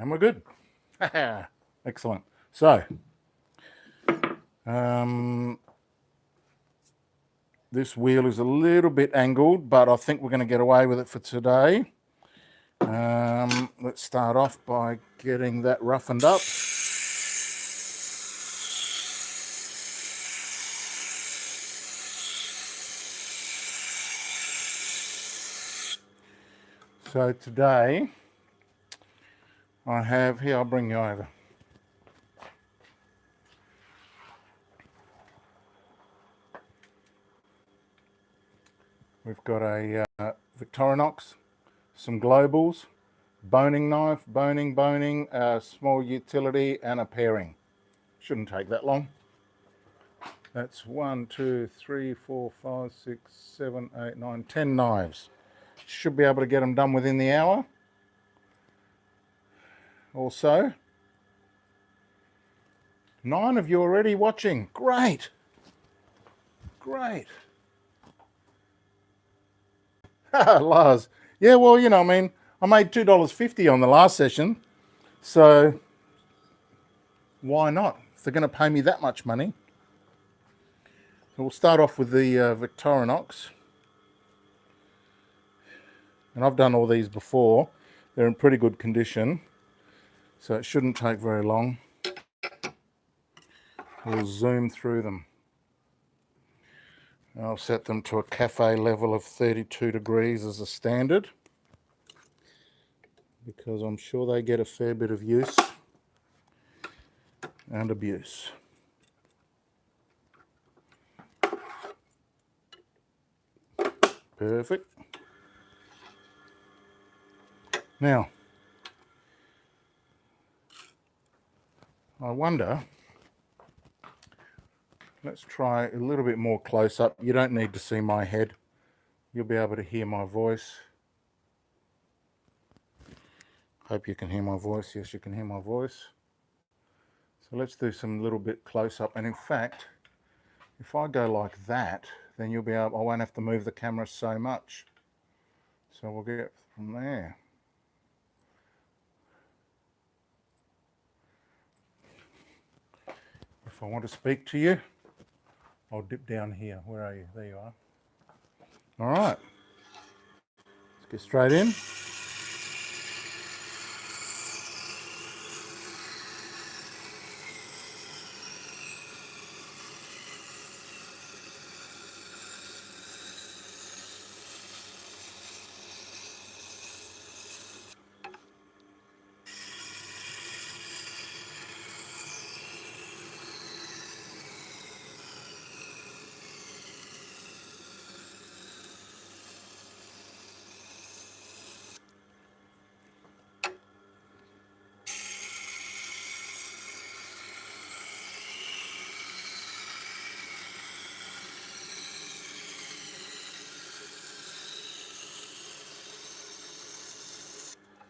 And we're good. Excellent. So, this wheel is a little bit angled, but I think we're going to get away with it for today. Let's start off by getting that roughened up. So today I have, here, I'll bring you over. We've got a Victorinox, some globals, boning knife, boning, a small utility and a paring. Shouldn't take that long. That's 1, 2, 3, 4, 5, 6, 7, 8, 9, 10 knives. Should be able to get them done within the hour. Also, 9 of you already watching. Great. Great. Lars. Yeah, well, you know, I mean, I made $2.50 on the last session. So why not? If they're going to pay me that much money. So we'll start off with the Victorinox. And I've done all these before. They're in pretty good condition. So it shouldn't take very long. We'll zoom through them. I'll set them to a cafe level of 32 degrees as a standard, because I'm sure they get a fair bit of use and abuse. Perfect. Now, I wonder, let's try a little bit more close up. You don't need to see my head. You'll be able to hear my voice. Hope you can hear my voice. Yes, you can hear my voice. So let's do some little bit close up. And in fact, if I go like that, then you'll be able, I won't have to move the camera so much. So we'll get from there. If I want to speak to you, I'll dip down here. Where are you? There you are. All right. Let's get straight in.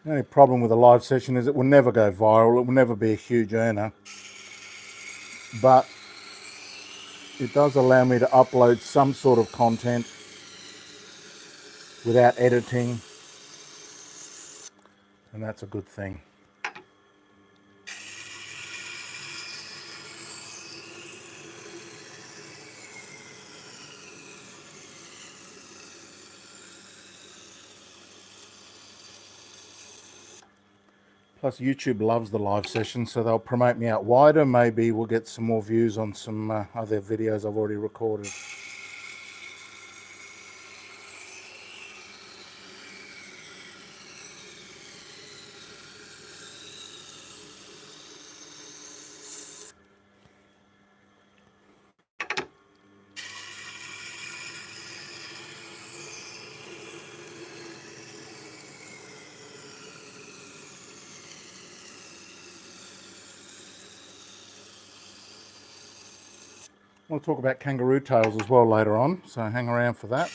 The only problem with a live session is it will never go viral. It will never be a huge earner. But it does allow me to upload some sort of content without editing. And that's a good thing. Plus YouTube loves the live session, so they'll promote me out wider. Maybe we'll get some more views on some other videos I've already recorded. We'll talk about kangaroo tails as well later on, so hang around for that.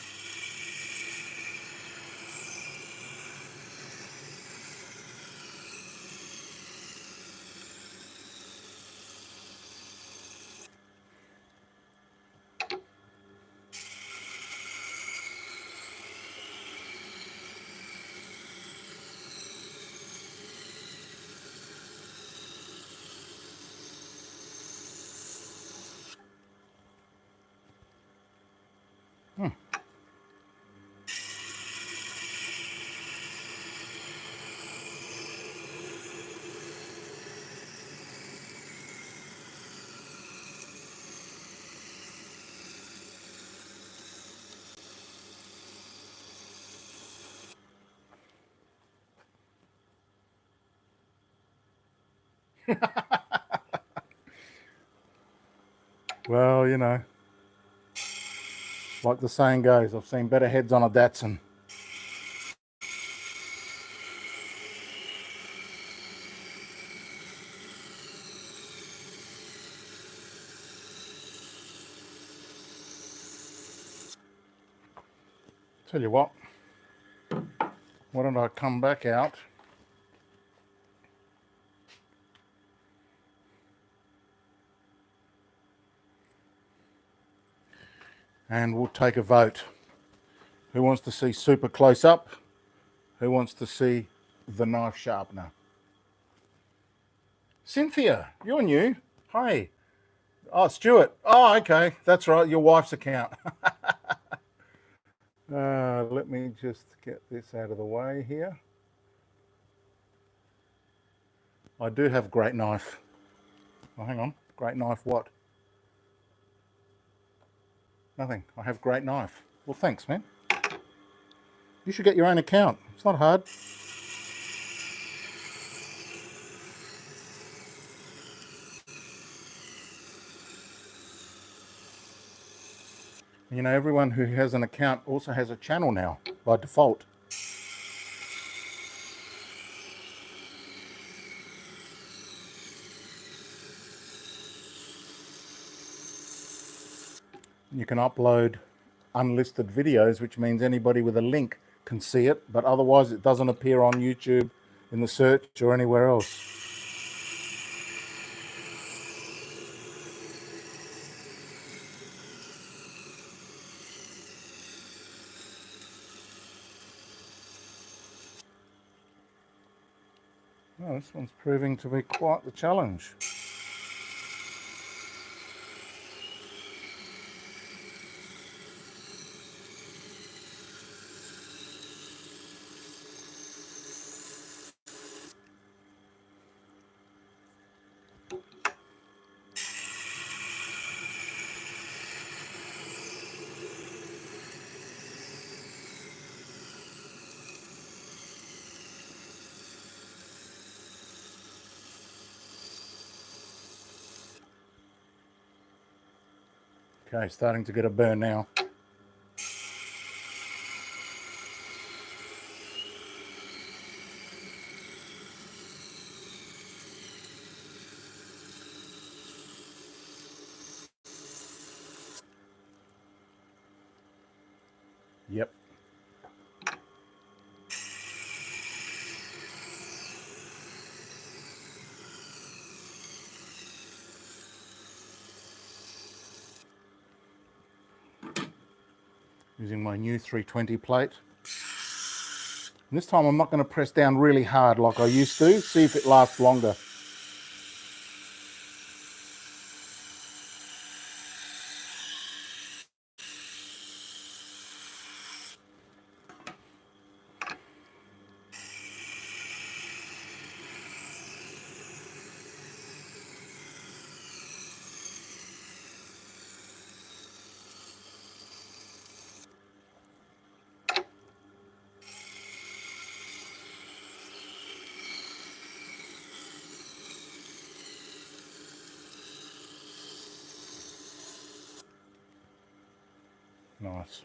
Well, you know, like the saying goes, I've seen better heads on a Datsun. Tell you what, why don't I come back out and we'll take a vote. Who wants to see super close up? Who wants to see the knife sharpener? Cynthia, you're new. Hi. Oh, Stuart. Oh, okay. That's right. Your wife's account. Let me just get this out of the way here. I do have great knife. Oh, hang on. Great knife what? Nothing. I have great knife. Well, thanks, man. You should get your own account. It's not hard. You know, everyone who has an account also has a channel now by default. You can upload unlisted videos, which means anybody with a link can see it, but otherwise it doesn't appear on YouTube in the search or anywhere else. Oh, this one's proving to be quite the challenge. Okay, starting to get a burn now. Yep. Using my new 320 plate. And this time I'm not going to press down really hard like I used to. See if it lasts longer. Nice.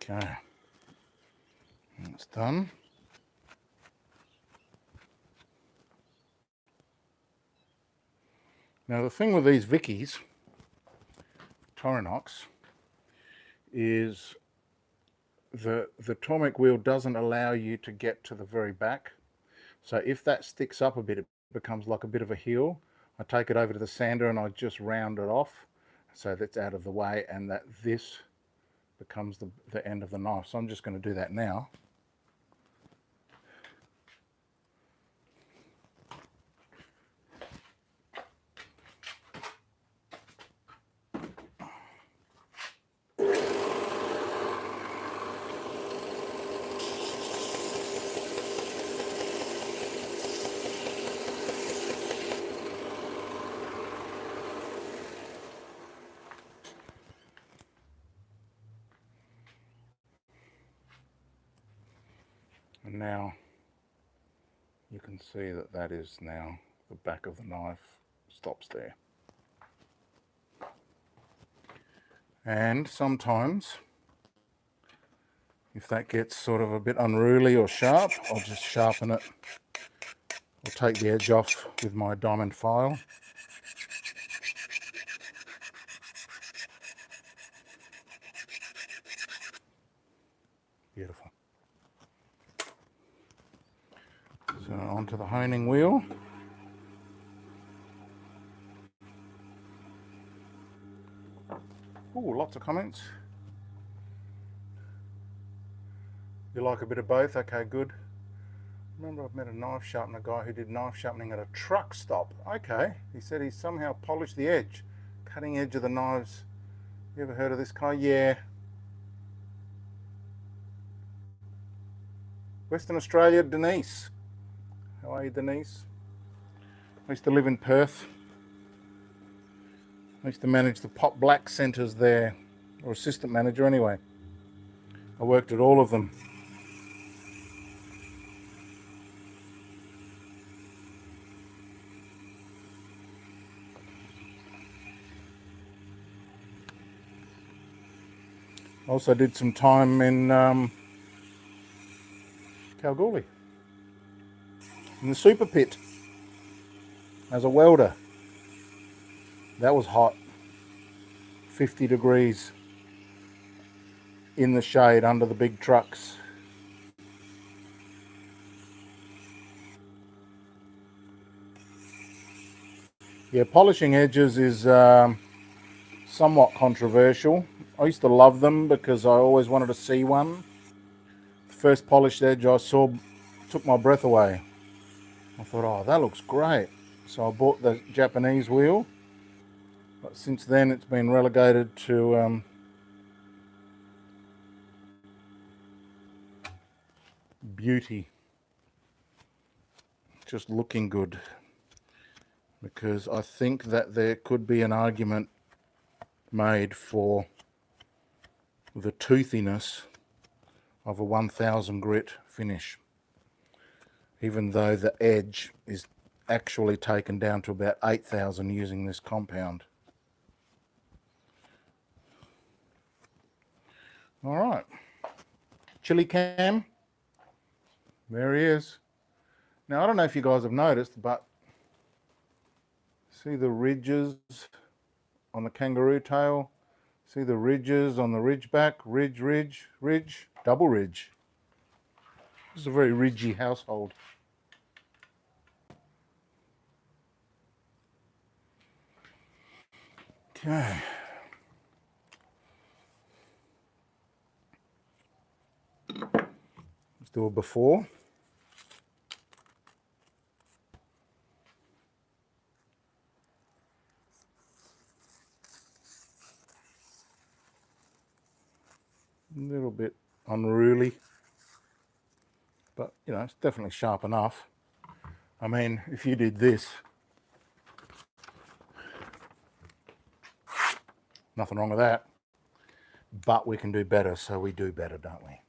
Okay. That's done. Now the thing with these Vickies, Tormek, is the Tormek wheel doesn't allow you to get to the very back. So if that sticks up a bit, it becomes like a bit of a heel. I take it over to the sander and I just round it off so that's out of the way and that this becomes the end of the knife. So I'm just going to do that now. And now you can see that that is now the back of the knife stops there. And sometimes, if that gets sort of a bit unruly or sharp, I'll just sharpen it. I'll take the edge off with my diamond file. Beautiful. So onto the honing wheel. Oh, lots of comments. You like a bit of both? Okay, good. Remember, I've met a knife sharpener guy who did knife sharpening at a truck stop. Okay, he said he somehow polished the edge, cutting edge of the knives. You ever heard of this guy? Yeah. Western Australia, Denise. How are you, Denise? I used to live in Perth. I used to manage the Pot Black centres there, or assistant manager anyway. I worked at all of them. I also did some time in Kalgoorlie, in the super pit, as a welder. That was hot, 50 degrees in the shade under the big trucks. Yeah, polishing edges is somewhat controversial. I used to love them because I always wanted to see one. The first polished edge I saw took my breath away. I thought, oh, that looks great. So I bought the Japanese wheel, but since then it's been relegated to beauty, just looking good, because I think that there could be an argument made for the toothiness of a 1000 grit finish, even though the edge is actually taken down to about 8000 using this compound. All right, Chili Cam, there he is. Now, I don't know if you guys have noticed, but see the ridges on the kangaroo tail? See the ridges on the ridgeback? Ridge, ridge, ridge, double ridge. This is a very ridgy household. Okay. Let's do a before. A little bit unruly, but you know, it's definitely sharp enough. I mean, if you did this, nothing wrong with that, but we can do better, so we do better, don't we?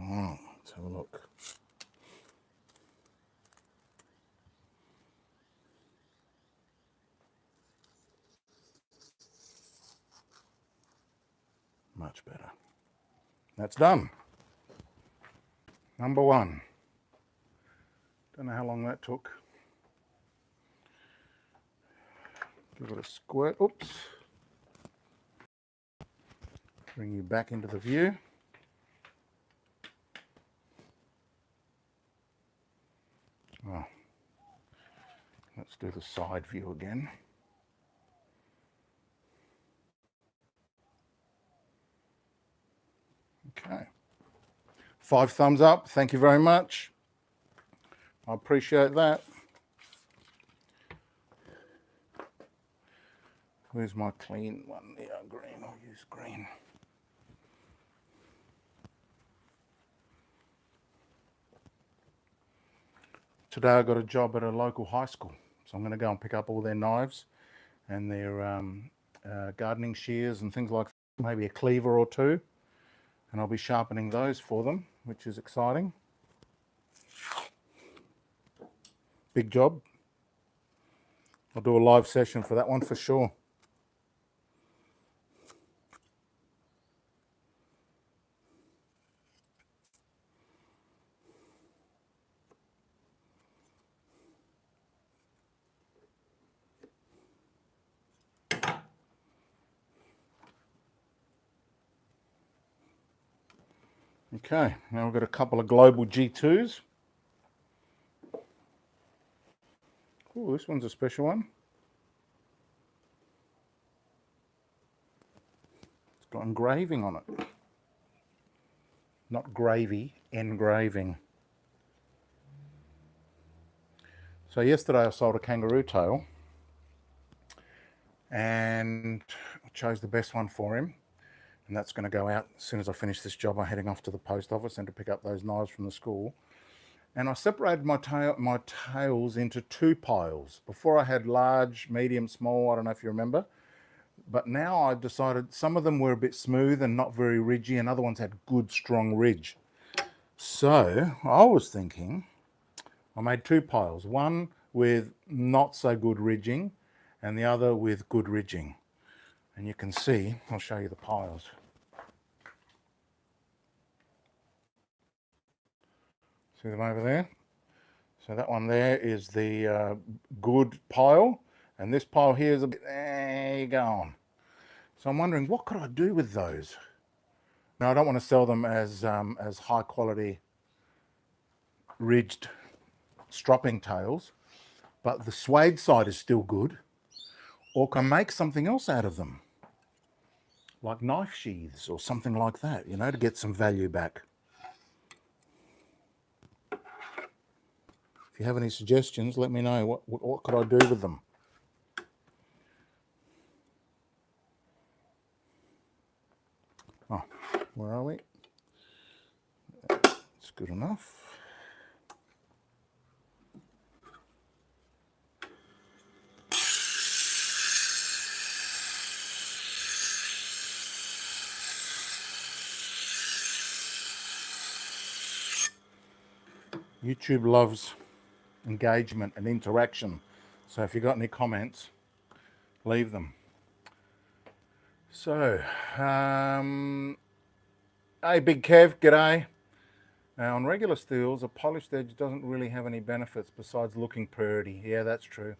Let's have a look. Much better. That's done. Number one. Don't know how long that took. Give it a squirt. Oops. Bring you back into the view. Oh. Let's do the side view again. Okay. 5 thumbs up. Thank you very much. I appreciate that. Where's my clean one? Yeah, green. I'll use green. Today I got a job at a local high school, so I'm going to go and pick up all their knives and their gardening shears and things like that, maybe a cleaver or two, and I'll be sharpening those for them, which is exciting. Big job. I'll do a live session for that one for sure. Okay, now we've got a couple of global G2s. Oh, this one's a special one. It's got engraving on it. Not gravy, engraving. So yesterday I sold a kangaroo tail and I chose the best one for him. And that's going to go out as soon as I finish this job. I'm heading off to the post office and to pick up those knives from the school. And I separated my tails into 2 piles. Before I had large, medium, small, I don't know if you remember. But now I decided some of them were a bit smooth and not very ridgy, and other ones had good, strong ridge. So I was thinking, I made 2 piles, one with not so good ridging and the other with good ridging. And you can see, I'll show you the piles. See them over there? So that one there is the good pile, and this pile here is a bit, there you go on. So I'm wondering, what could I do with those? Now I don't want to sell them as high quality ridged stropping tails, but the suede side is still good. Or can I make something else out of them? Like knife sheaths or something like that, you know, to get some value back. If you have any suggestions, let me know. What could I do with them? Oh, where are we? It's good enough. YouTube loves engagement and interaction, so if you've got any comments, leave them. So, hey Big Kev, g'day. Now on regular steels, a polished edge doesn't really have any benefits besides looking pretty. Yeah, that's true.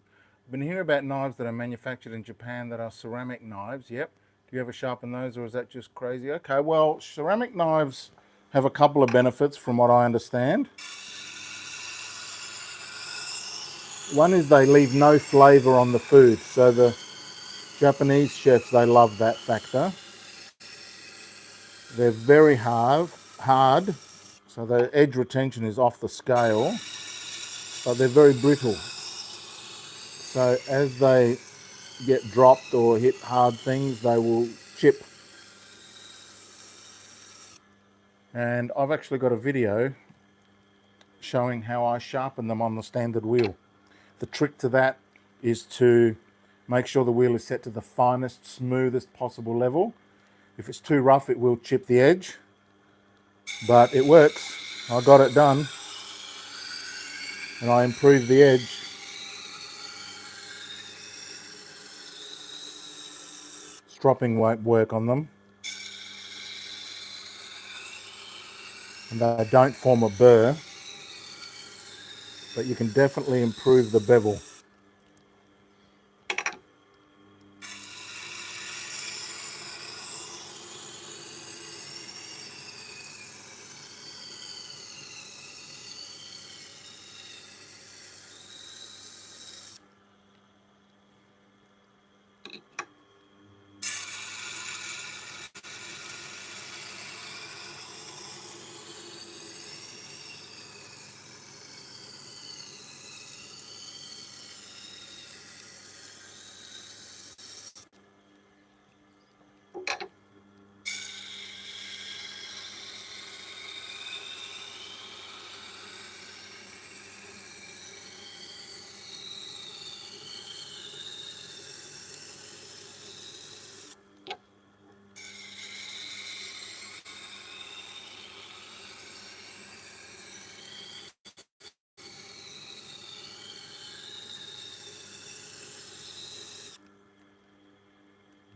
I've been hearing about knives that are manufactured in Japan that are ceramic knives. Yep. Do you ever sharpen those, or is that just crazy? Okay, well, ceramic knives have a couple of benefits from what I understand. One is they leave no flavor on the food, so the Japanese chefs, they love that factor. They're very hard, so the edge retention is off the scale, but they're very brittle. So as they get dropped or hit hard things, they will chip. And I've actually got a video showing how I sharpen them on the standard wheel. The trick to that is to make sure the wheel is set to the finest, smoothest possible level. If it's too rough, it will chip the edge, but it works. I got it done, and I improved the edge. Stropping won't work on them, and they don't form a burr, but you can definitely improve the bevel.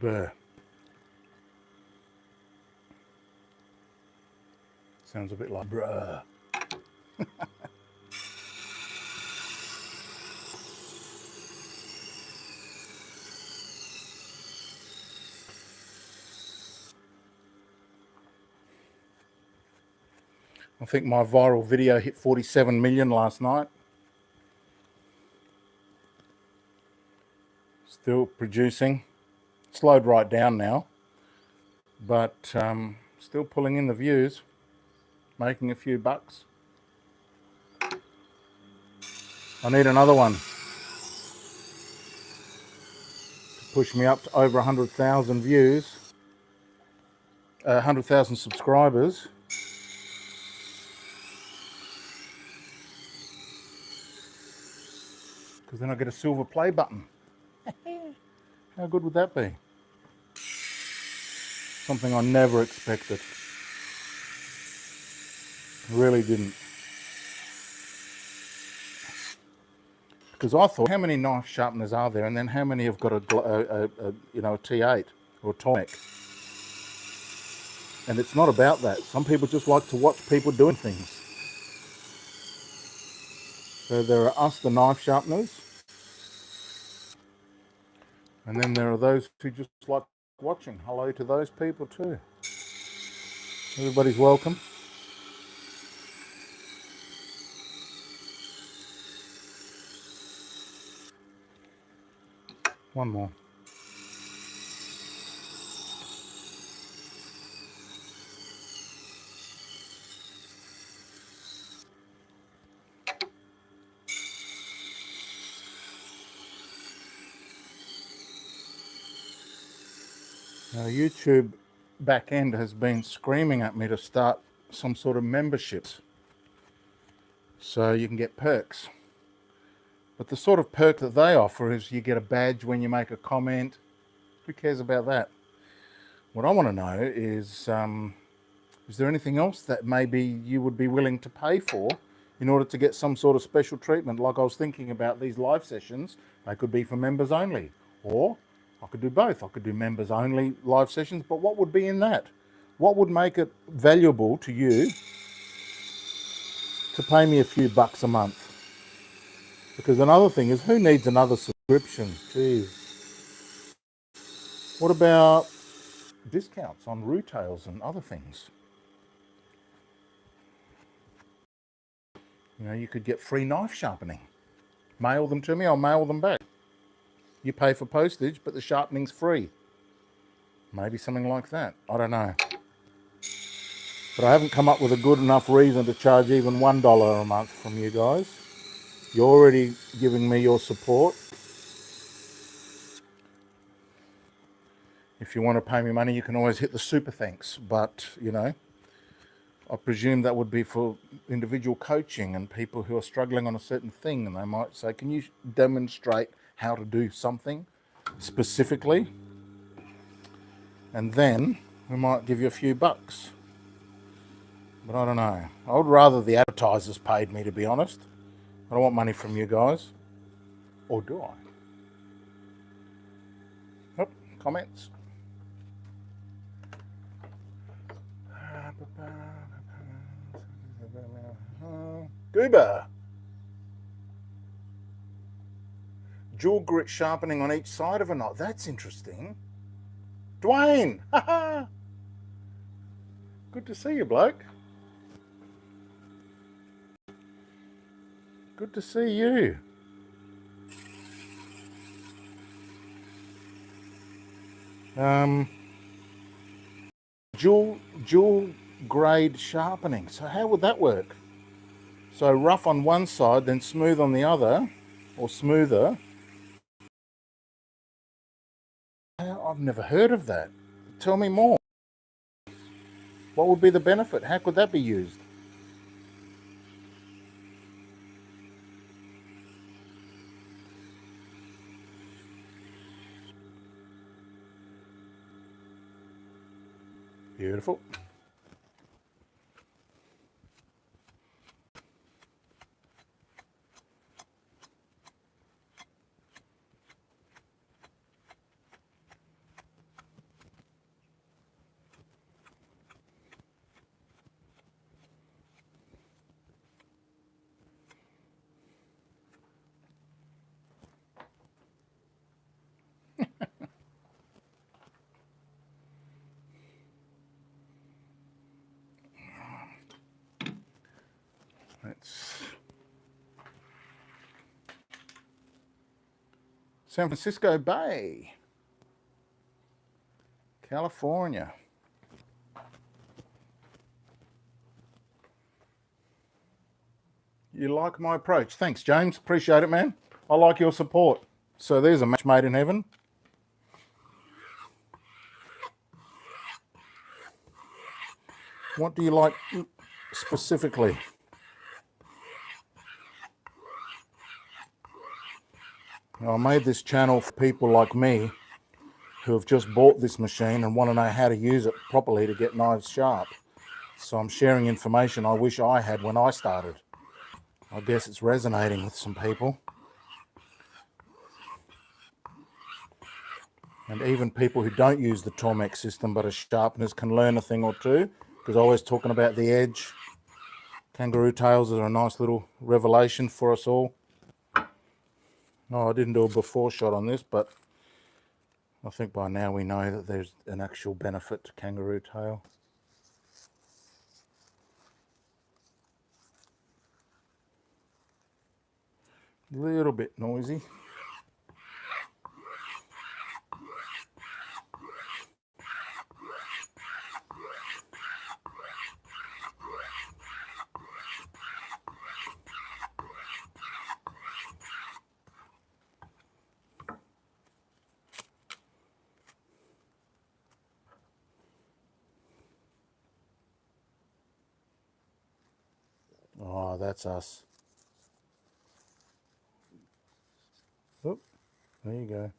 Brr. Sounds a bit like bruh. I think my viral video hit 47 million last night. Still producing. Slowed right down now, but still pulling in the views, making a few bucks. I need another one to push me up to over 100,000 views, 100,000 subscribers. Because then I get a silver play button. How good would that be? Something I never expected. Really didn't. Because I thought, how many knife sharpeners are there, and then how many have got a T8 or a Tormek? And it's not about that. Some people just like to watch people doing things. So there are us, the knife sharpeners, and then there are those who just like watching. Hello to those people too. Everybody's welcome. One more. Now, YouTube back end has been screaming at me to start some sort of memberships so you can get perks. But the sort of perk that they offer is you get a badge when you make a comment. Who cares about that? What I want to know is there anything else that maybe you would be willing to pay for in order to get some sort of special treatment? Like I was thinking about these live sessions, they could be for members only, or I could do both. I could do members only live sessions, but what would be in that? What would make it valuable to you to pay me a few bucks a month? Because another thing is, who needs another subscription? Jeez. What about discounts on retails and other things? You know, you could get free knife sharpening. Mail them to me, I'll mail them back. You pay for postage, but the sharpening's free. Maybe something like that. I don't know. But I haven't come up with a good enough reason to charge even $1 a month from you guys. You're already giving me your support. If you want to pay me money, you can always hit the super thanks. But, you know, I presume that would be for individual coaching and people who are struggling on a certain thing. And they might say, can you demonstrate how to do something specifically? And then we might give you a few bucks. But I don't know. I would rather the advertisers paid me, to be honest. I don't want money from you guys. Or do I? Oh, comments. Goober. Dual grit sharpening on each side of a knife. That's interesting. Dwayne. Good to see you, bloke. Good to see you. Dual grade sharpening. So how would that work? So rough on one side, then smooth on the other, or smoother. I've never heard of that. Tell me more. What would be the benefit? How could that be used? Beautiful. It's San Francisco Bay, California. You like my approach? Thanks, James. Appreciate it, man. I like your support. So there's a match made in heaven. What do you like specifically? I made this channel for people like me who have just bought this machine and want to know how to use it properly to get knives sharp. So I'm sharing information I wish I had when I started. I guess it's resonating with some people. And even people who don't use the Tormek system but are sharpeners can learn a thing or two, because I'm always talking about the edge. Kangaroo tails are a nice little revelation for us all. Oh, I didn't do a before shot on this, but I think by now we know that there's an actual benefit to kangaroo tail. A little bit noisy. Oh, that's us. Oh, there you go.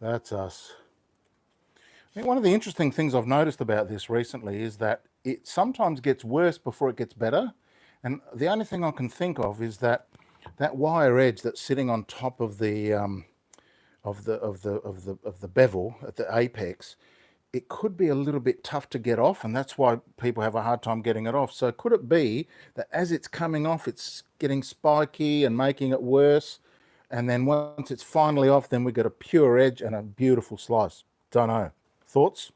That's us. I think one of the interesting things I've noticed about this recently is that it sometimes gets worse before it gets better. And the only thing I can think of is that wire edge that's sitting on top of the bevel at the apex, it could be a little bit tough to get off, and that's why people have a hard time getting it off. So could it be that as it's coming off, it's getting spiky and making it worse, and then once it's finally off, then we get a pure edge and a beautiful slice? Don't know. Thoughts?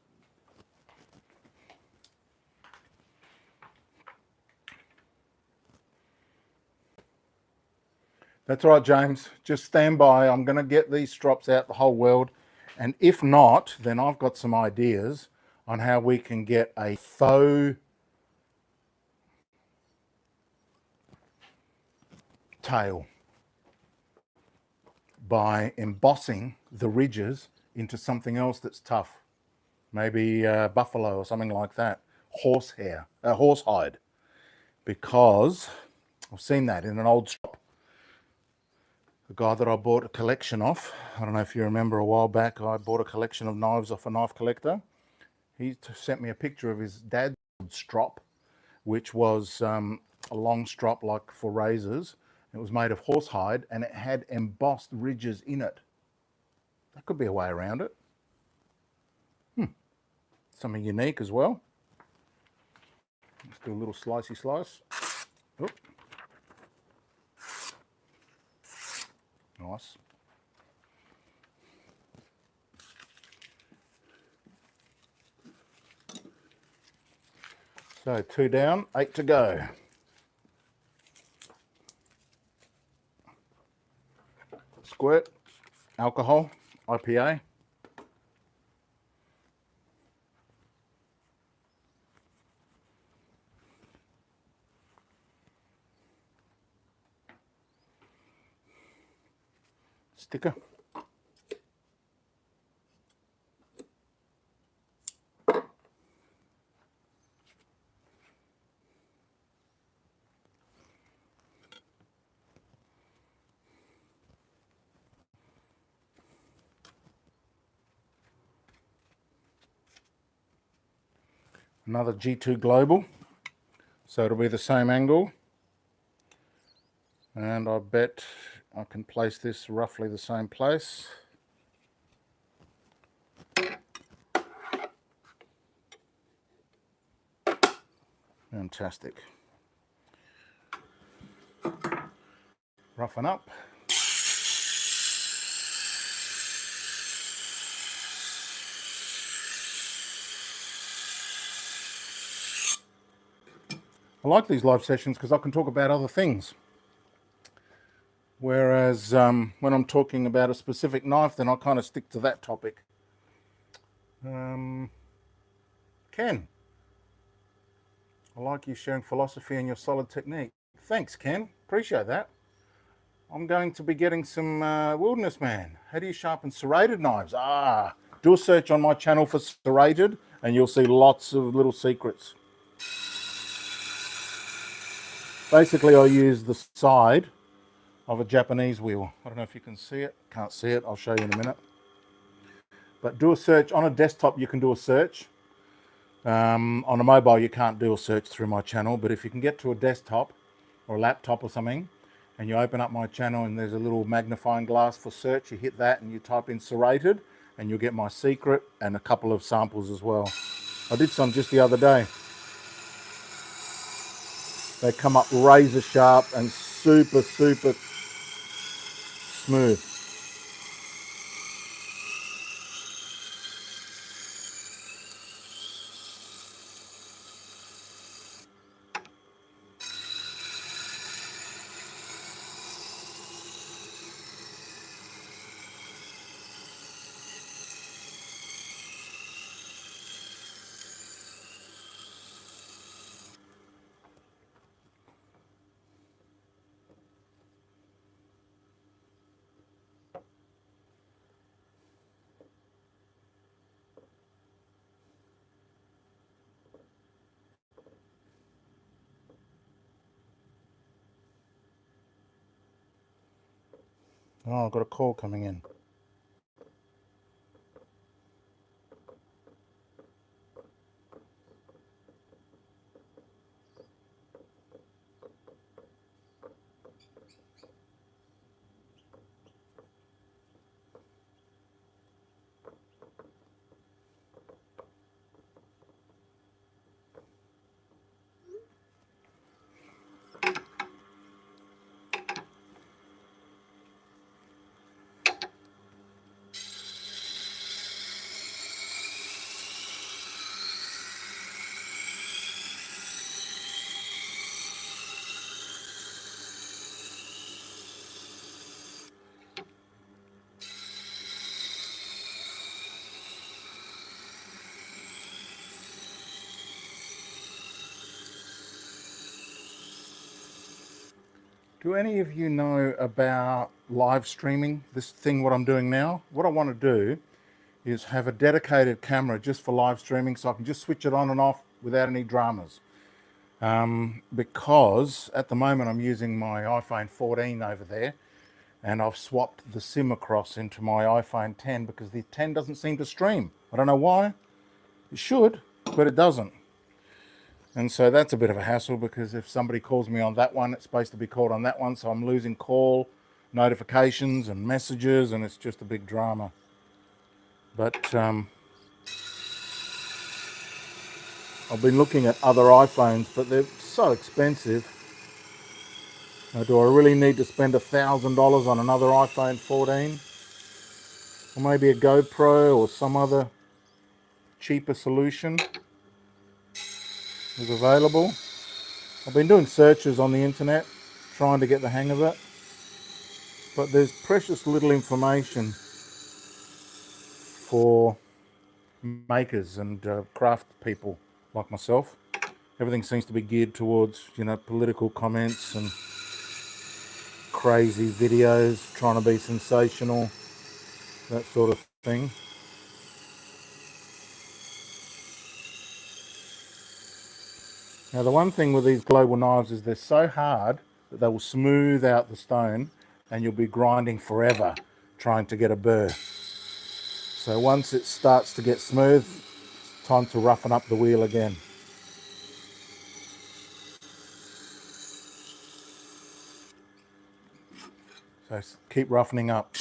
That's all right, James. Just stand by. I'm going to get these strops out the whole world. And if not, then I've got some ideas on how we can get a faux tail by embossing the ridges into something else that's tough. Maybe buffalo or something like that. Horsehair, horsehide. Because I've seen that in an old strop. The guy that I bought a collection off, I don't know if you remember, a while back I bought a collection of knives off a knife collector. He sent me a picture of his dad's strop, which was a long strop like for razors. It was made of horsehide and it had embossed ridges in it. That could be a way around it. Something unique as well. Let's do a little slicey slice. Oop. Nice. So 2 down, 8 to go. Squirt, alcohol, IPA. Sticker. Another G2 Global, so it'll be the same angle, and I bet I can place this roughly the same place. Fantastic. Roughen up. I like these live sessions because I can talk about other things. Whereas when I'm talking about a specific knife, then I kind of stick to that topic. Ken, I like you sharing philosophy and your solid technique. Thanks, Ken. Appreciate that. I'm going to be getting some Wilderness Man. How do you sharpen serrated knives? Do a search on my channel for serrated and you'll see lots of little secrets. Basically, I use the side of a Japanese wheel. I don't know if you can see it. Can't see it. I'll show you in a minute. But do a search. On a desktop, you can do a search. On a mobile, you can't do a search through my channel. But if you can get to a desktop or a laptop or something, and you open up my channel and there's a little magnifying glass for search, you hit that and you type in serrated and you'll get my secret and a couple of samples as well. I did some just the other day. They come up razor sharp and super, super smooth. Oh, I've got a call coming in. Do any of you know about live streaming? This thing, what I'm doing now? What I want to do is have a dedicated camera just for live streaming so I can just switch it on and off without any dramas. Because at the moment I'm using my iPhone 14 over there and I've swapped the SIM across into my iPhone 10 because the 10 doesn't seem to stream. I don't know why. It should, but it doesn't. And so that's a bit of a hassle because if somebody calls me on that one, it's supposed to be called on that one. So I'm losing call notifications and messages and it's just a big drama. But I've been looking at other iPhones, but they're so expensive. Now, do I really need to spend $1,000 on another iPhone 14? Or maybe a GoPro or some other cheaper solution is available. I've been doing searches on the internet, trying to get the hang of it. But there's precious little information for makers and craft people like myself. Everything seems to be geared towards, you know, political comments and crazy videos, trying to be sensational, that sort of thing. Now, the one thing with these global knives is they're so hard that they will smooth out the stone and you'll be grinding forever trying to get a burr. So once it starts to get smooth, it's time to roughen up the wheel again. So keep roughening up.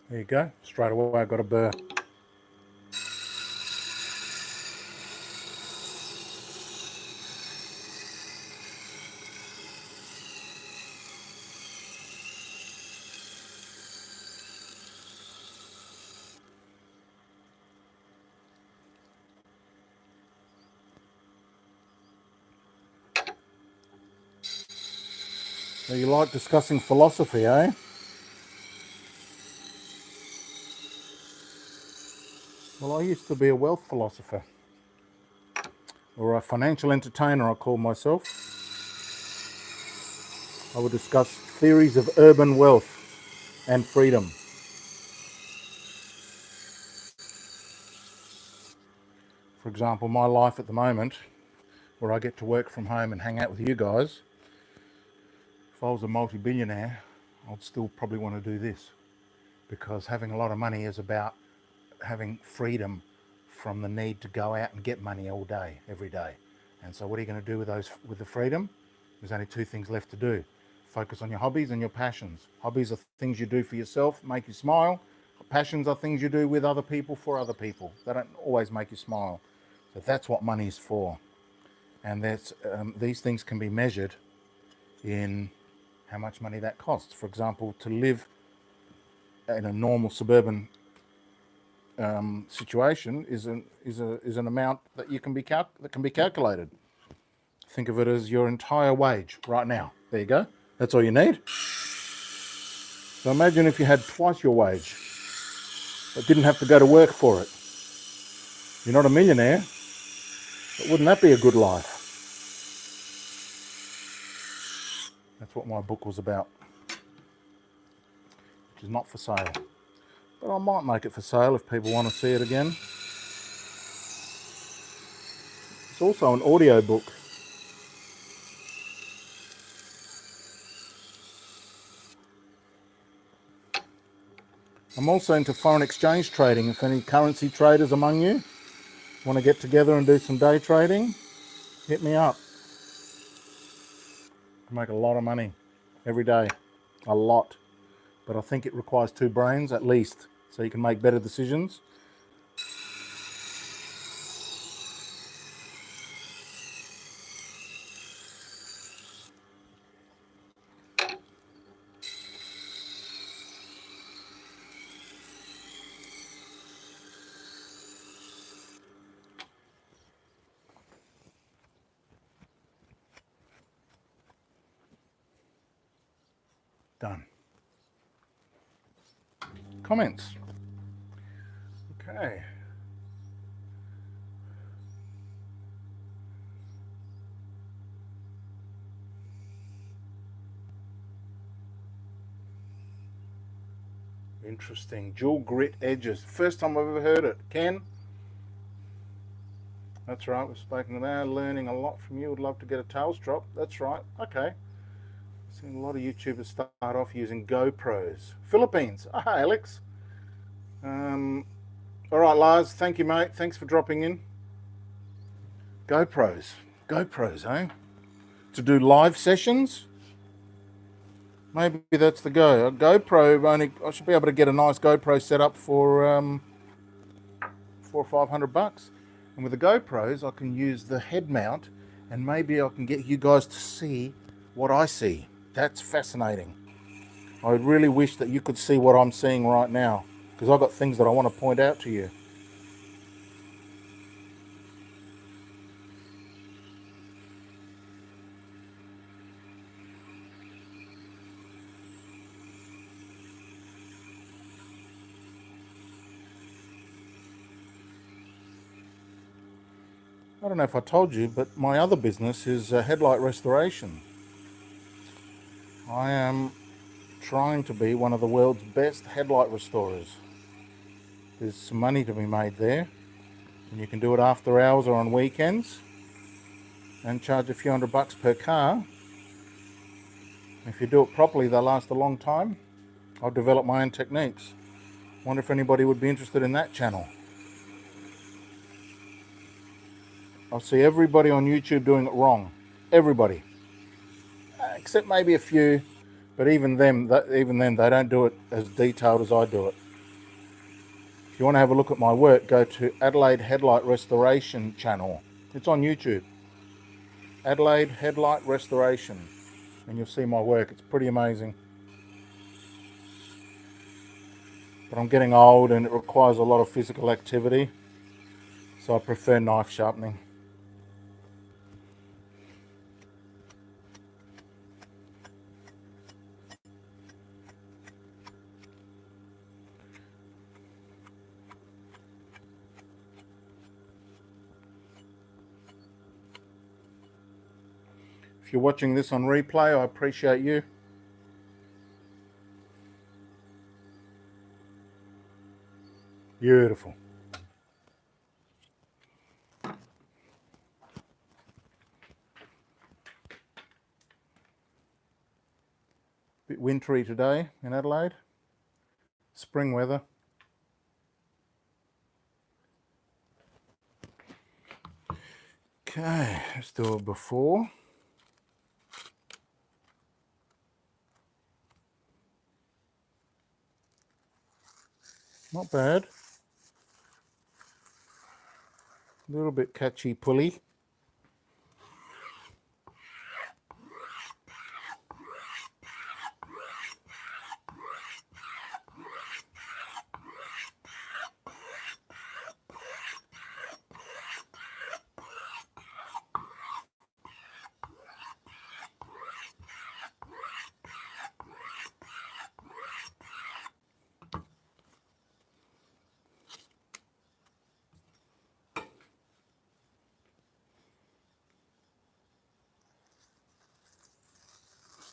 There you go, straight away I got a burr. So you like discussing philosophy, eh? Well, I used to be a wealth philosopher, or a financial entertainer, I call myself. I would discuss theories of urban wealth and freedom. For example, my life at the moment, where I get to work from home and hang out with you guys, if I was a multi-billionaire, I'd still probably want to do this, because having a lot of money is about having freedom from the need to go out and get money all day, every day. And so what are you going to do with the freedom? There's only two things left to do. Focus on your hobbies and your passions. Hobbies are things you do for yourself, make you smile. Passions are things you do with other people, for other people. They don't always make you smile. So that's what money is for. And these things can be measured in how much money that costs. For example, to live in a normal suburban situation is an amount that can be calculated. Think of it as your entire wage right now. There you go. That's all you need. So imagine if you had twice your wage, but didn't have to go to work for it. You're not a millionaire, but wouldn't that be a good life? That's what my book was about, which is not for sale. But I might make it for sale if people want to see it again. It's also an audio book. I'm also into foreign exchange trading. If any currency traders among you want to get together and do some day trading, hit me up. I make a lot of money every day, a lot. But I think it requires two brains at least, so you can make better decisions. Done. Comments? Okay. Interesting. Dual grit edges. First time I've ever heard it. Ken? That's right, we've spoken about learning a lot from you. Would love to get a tail strop. That's right. Okay. I've seen a lot of YouTubers start off using GoPros. Philippines. Ah, Alex. All right, Lars. Thank you, mate. Thanks for dropping in. GoPros. GoPros, eh? To do live sessions? Maybe that's the go. A GoPro, I should be able to get a nice GoPro set up for $400 or $500. And with the GoPros, I can use the head mount, and maybe I can get you guys to see what I see. That's fascinating. I really wish that you could see what I'm seeing right now, because I've got things that I want to point out to you. I don't know if I told you, but my other business is Headlight restoration. I am trying to be one of the world's best headlight restorers. There's some money to be made there, and you can do it after hours or on weekends and charge a few $100 per car. If you do it properly, they'll last a long time. I'll develop my own techniques. Wonder if anybody would be interested in that channel. I see everybody on YouTube doing it wrong. Everybody. Except maybe a few, but even then they don't do it as detailed as I do it. If you want to have a look at my work, go to Adelaide Headlight Restoration channel. It's on YouTube. Adelaide Headlight Restoration. And you'll see my work. It's pretty amazing. But I'm getting old and it requires a lot of physical activity, so I prefer knife sharpening. If you're watching this on replay, I appreciate you. Beautiful. Bit wintry today in Adelaide. Spring weather. Okay, let's do it before. Not bad. A little bit catchy pulley.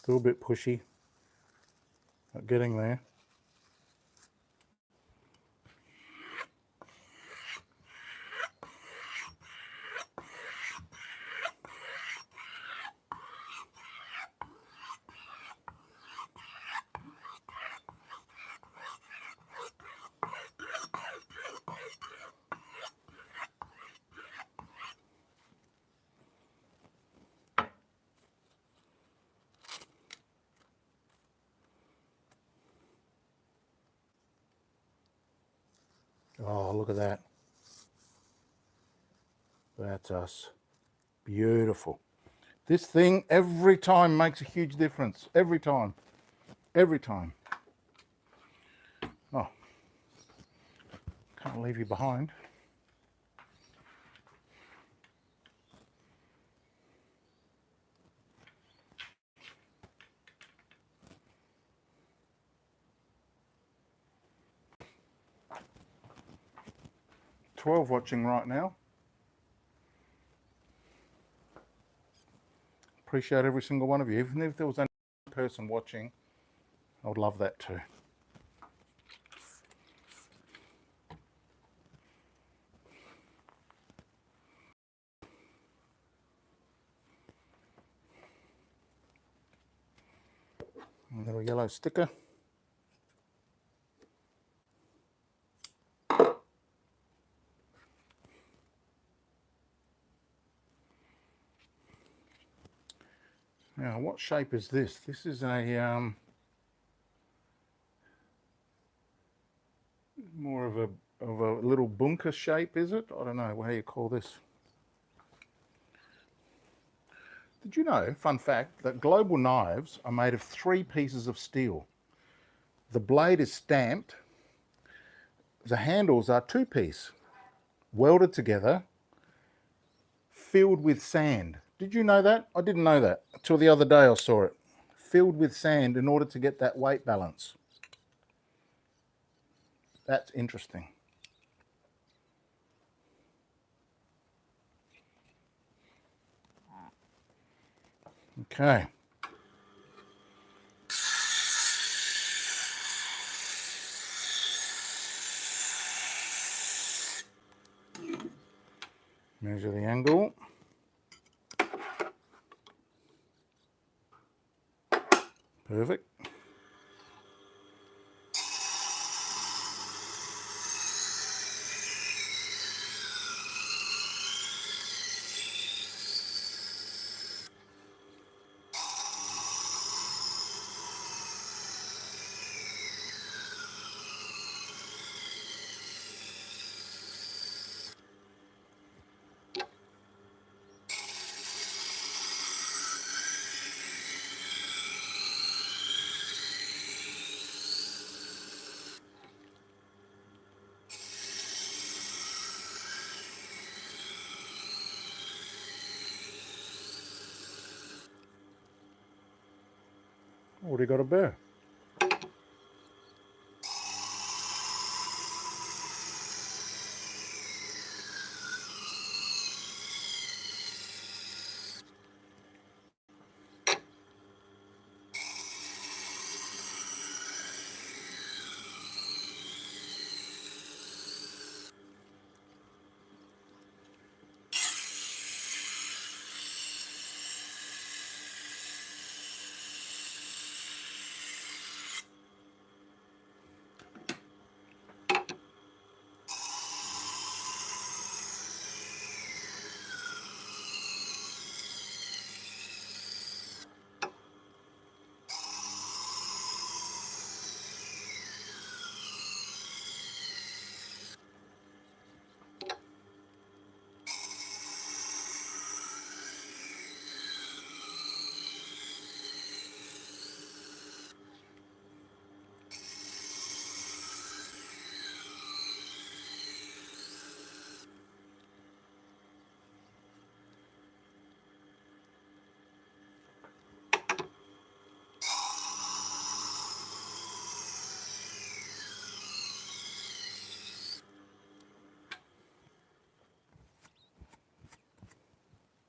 Still a bit pushy. Not getting there. Oh, look at that. That's us. Beautiful. This thing every time makes a huge difference. Every time. Every time. Oh, can't leave you behind. $12 watching right now. Appreciate every single one of you. Even if there was only one person watching, I would love that too. A little yellow sticker. Now, what shape is this? This is a more of a little bunker shape, is it? I don't know how you call this. Did you know, fun fact, that global knives are made of 3 pieces of steel? The blade is stamped. The handles are 2-piece, welded together, filled with sand. Did you know that? I didn't know that until the other day I saw it. Filled with sand in order to get that weight balance. That's interesting. Okay. Measure the angle. Perfect. Already got a burr.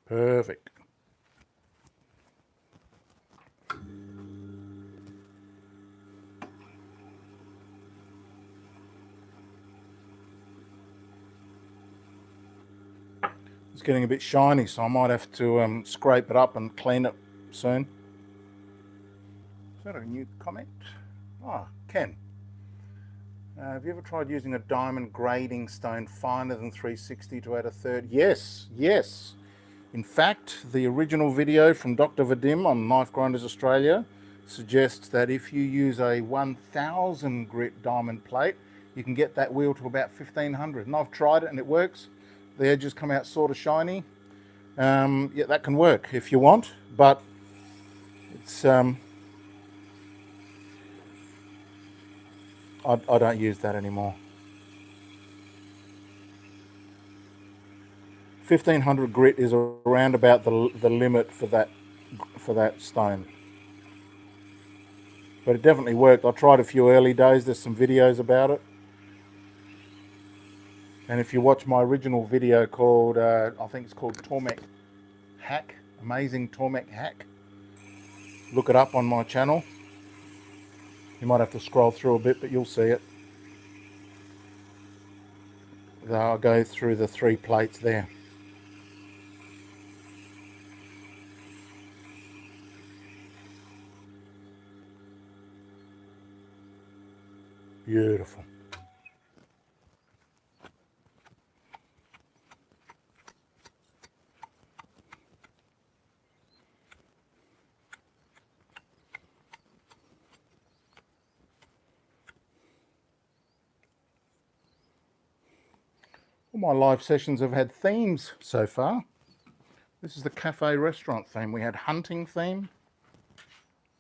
Perfect. It's getting a bit shiny, so I might have to scrape it up and clean it soon. Is that a new comment? Ah, Ken. Have you ever tried using a diamond grading stone finer than 360 to add a third? Yes, yes. In fact, the original video from Dr. Vadim on Knife Grinders Australia suggests that if you use a 1000 grit diamond plate, you can get that wheel to about 1500. And I've tried it and it works. The edges come out sort of shiny. Yeah, that can work if you want, but it's I don't use that anymore. 1500 grit is around about the limit for that stone. But it definitely worked. I tried a few early days. There's some videos about it. And if you watch my original video called, I think it's called Tormek Hack, Amazing Tormek Hack, look it up on my channel. You might have to scroll through a bit, but you'll see it. I'll go through the 3 plates there. Beautiful. All my live sessions have had themes so far. This is the cafe restaurant theme. We had hunting theme.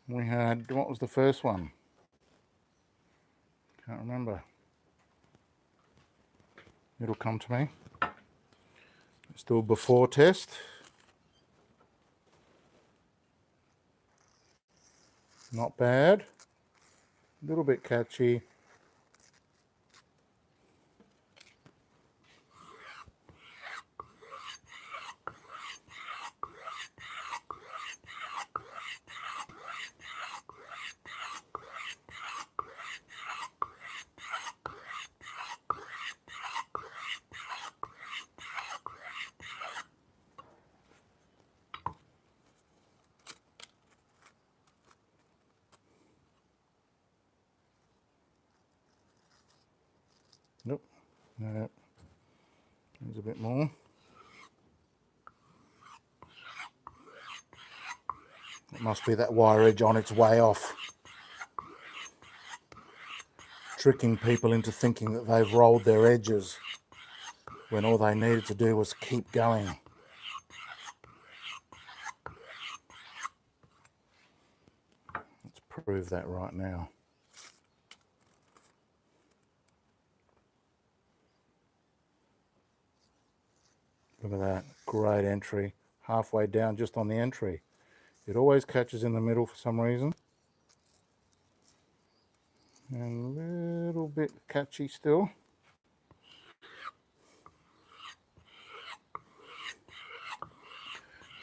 We had, what was the first one? Can't remember. It'll come to me. Let's do a before test. Not bad. A little bit catchy. Nope. No. There's a bit more. It must be that wire edge on its way off. Tricking people into thinking that they've rolled their edges when all they needed to do was keep going. Let's prove that right now. Look at that, great entry. Halfway down just on the entry. It always catches in the middle for some reason. And a little bit catchy still.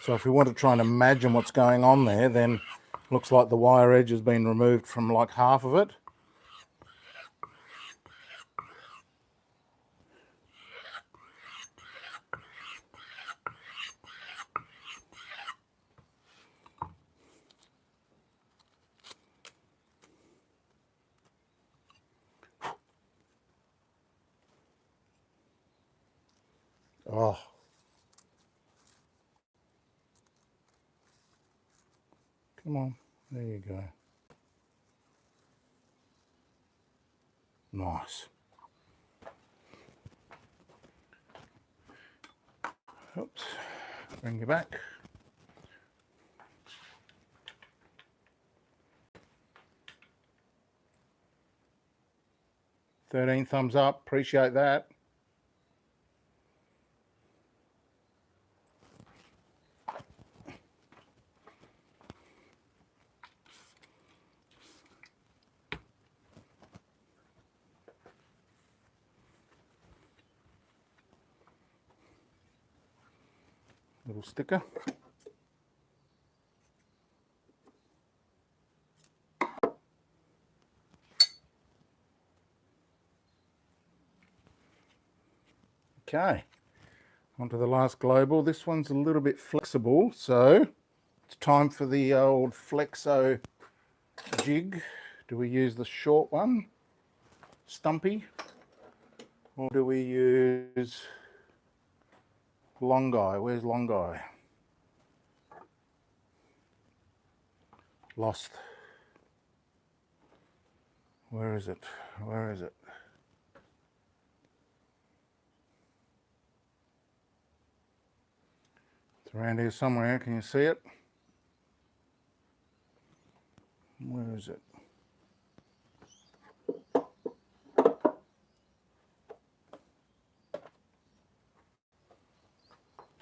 So if we want to try and imagine what's going on there, then looks like the wire edge has been removed from like half of it. Oh. Come on, there you go. Nice. Oops, bring you back. $13 thumbs up, appreciate that. little sticker. Okay, onto the last global. This one's a little bit flexible, so it's time for the old flexo jig. Do we use the short one, stumpy, or do we use long guy? Where's long guy? Lost. Where is it? Where is it? It's around here somewhere. Can you see it? Where is it?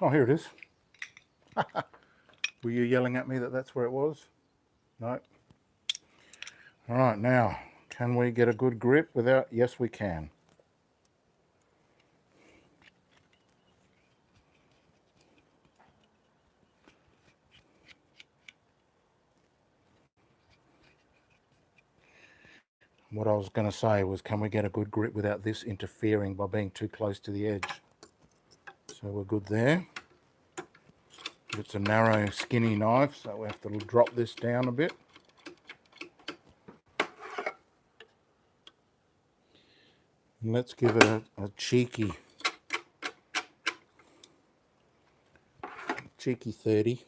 Oh, here it is. Were you yelling at me that that's where it was? No. All right, now, can we get a good grip without? Yes, we can. What I was going to say was, can we get a good grip without this interfering by being too close to the edge? So we're good there. It's a narrow, skinny knife, so we have to drop this down a bit. And let's give it a cheeky 30.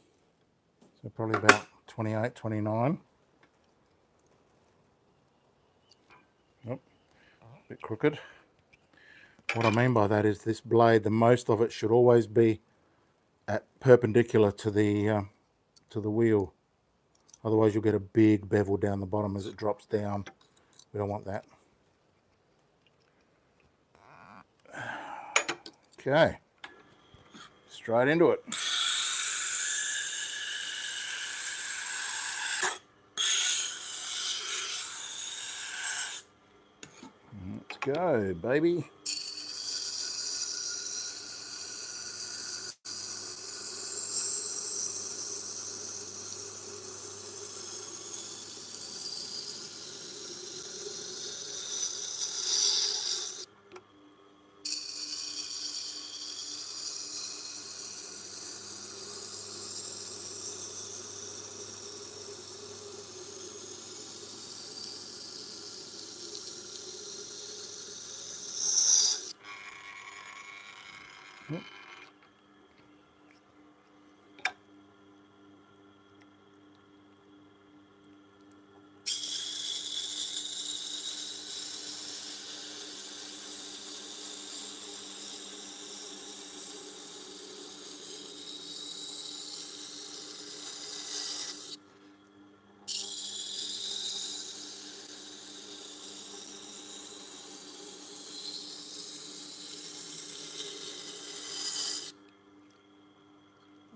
So probably about 28, 29. Oh, a bit crooked. What I mean by that is this blade, the most of it should always be at perpendicular to the wheel. Otherwise you'll get a big bevel down the bottom as it drops down. We don't want that. Okay, straight into it. Let's go, baby.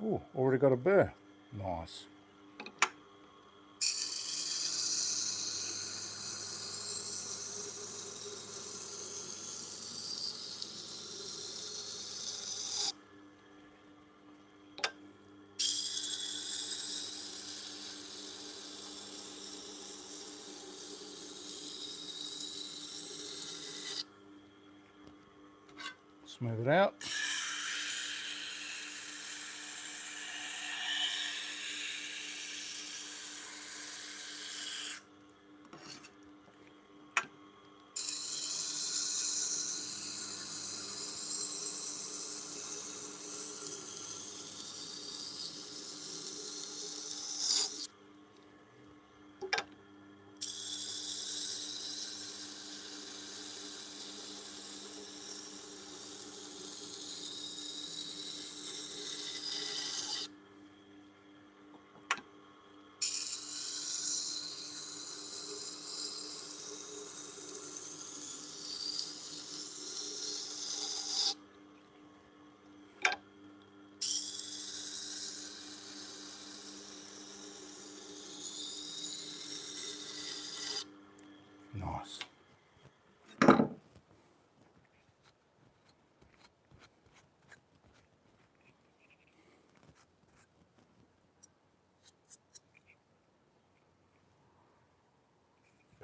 Oh, already got a burr. Nice. Smooth it out.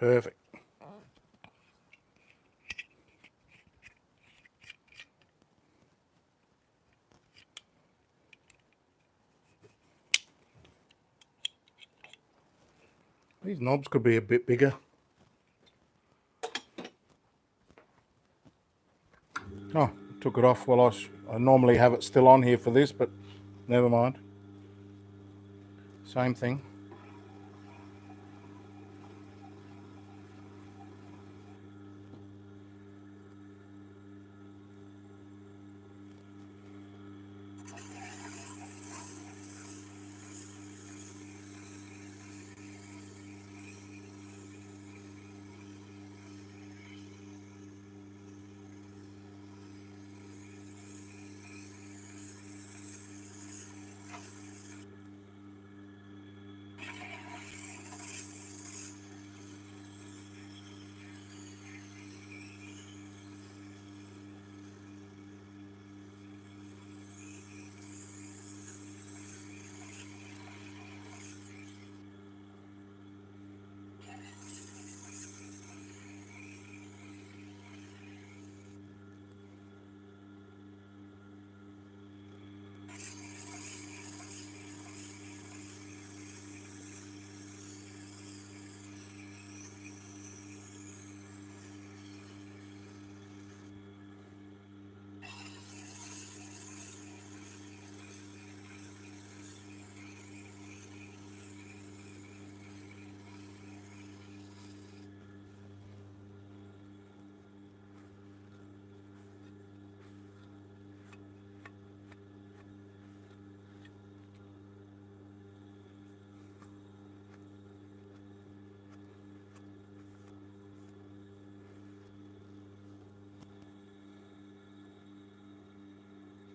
Perfect. These knobs could be a bit bigger. Oh, took it off while I normally have it still on here for this, but never mind. Same thing.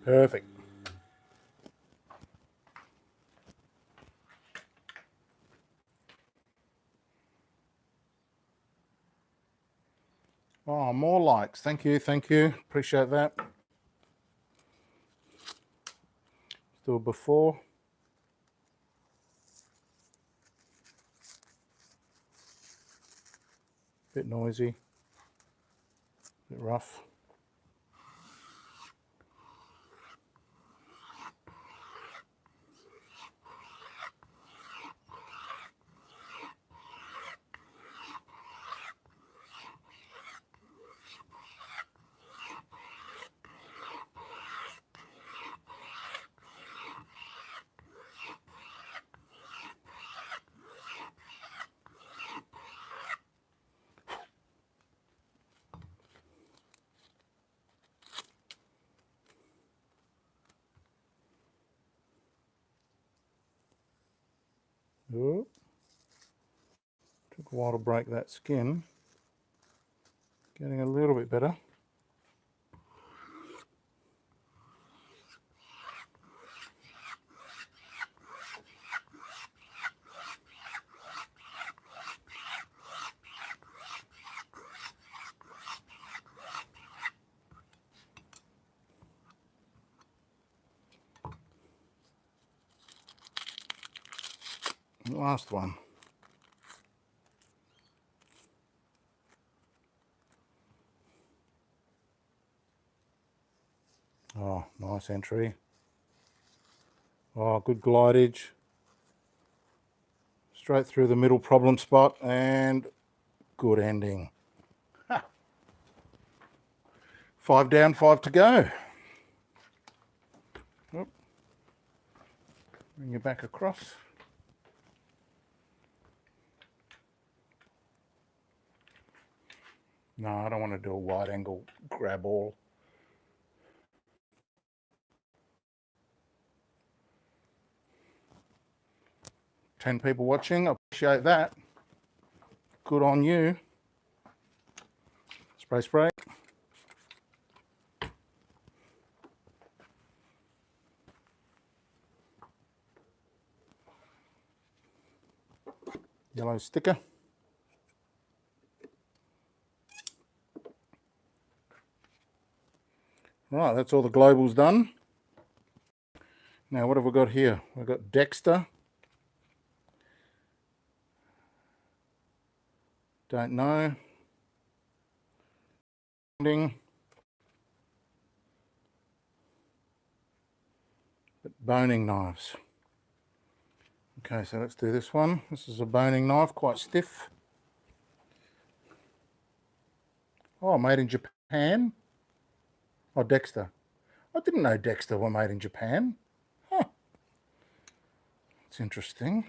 Perfect. Oh, more likes. Thank you, thank you. Appreciate that. Let's do it before. Bit noisy. Bit rough. Oh. Took a while to break that skin. Getting a little bit better. Last one. Oh, nice entry. Oh, good glidage. Straight through the middle problem spot and good ending. Ha. 5 down, 5 to go. Oop. Bring you back across. No, I don't want to do a wide angle grab all. Ten people watching, I appreciate that. Good on you. Spray, spray. Yellow sticker. Right, that's all the globals done. Now, what have we got here? We've got Dexter. Don't know. But boning knives. Okay, so let's do this one. This is a boning knife, quite stiff. Oh, made in Japan. Oh, Dexter. I didn't know Dexter were made in Japan. Huh. It's interesting.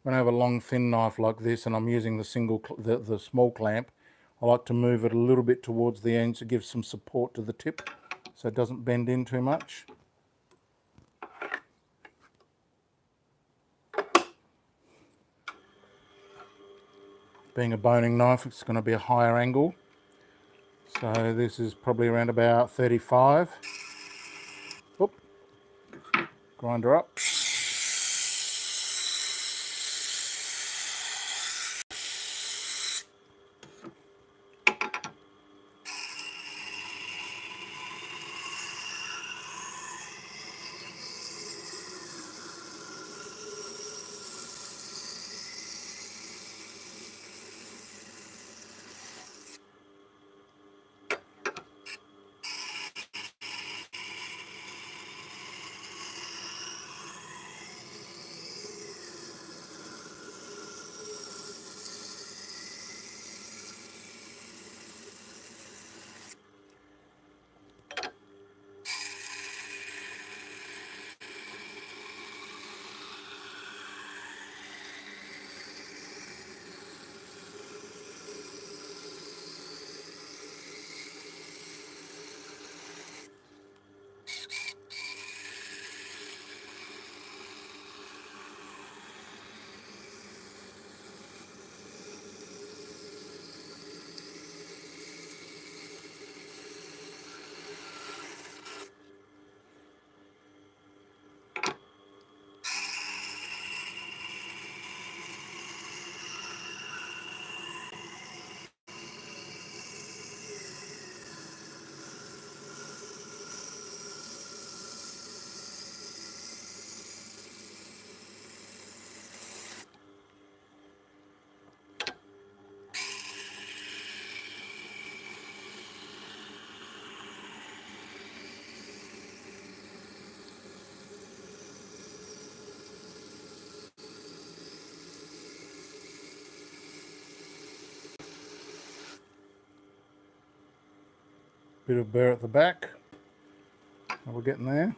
When I have a long thin knife like this and I'm using the small clamp, I like to move it a little bit towards the end to give some support to the tip so it doesn't bend in too much. Being a boning knife, it's going to be a higher angle. So this is probably around about 35. Oop. Grinder up. Bit of burr at the back. We're getting there.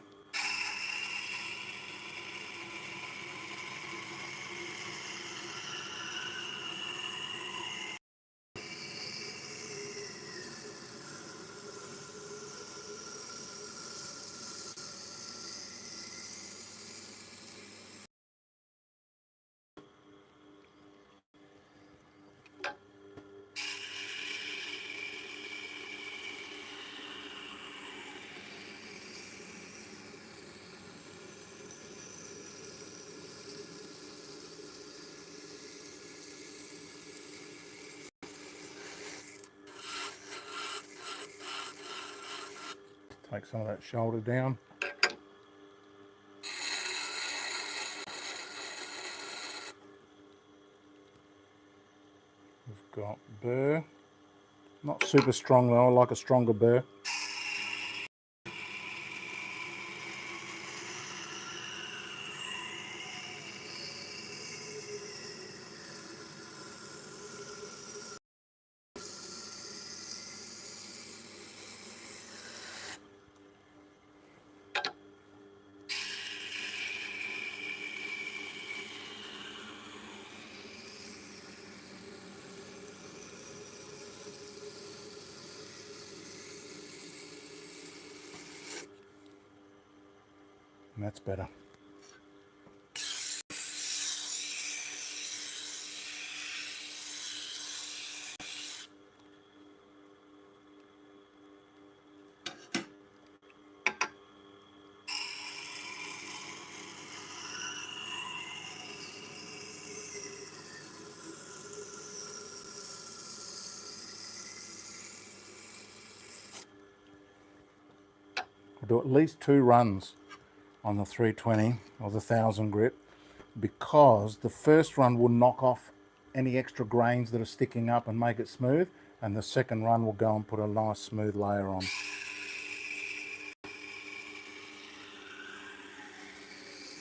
Take some of that shoulder down. We've got burr. Not super strong though, I like a stronger burr. And that's better. I'll do at least 2 runs on the 320 or the 1000 grit, because the first run will knock off any extra grains that are sticking up and make it smooth, and the second run will go and put a nice smooth layer on.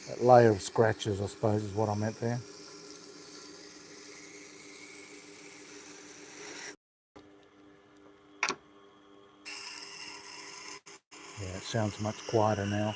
That layer of scratches, I suppose, is what I meant there. Yeah, it sounds much quieter now.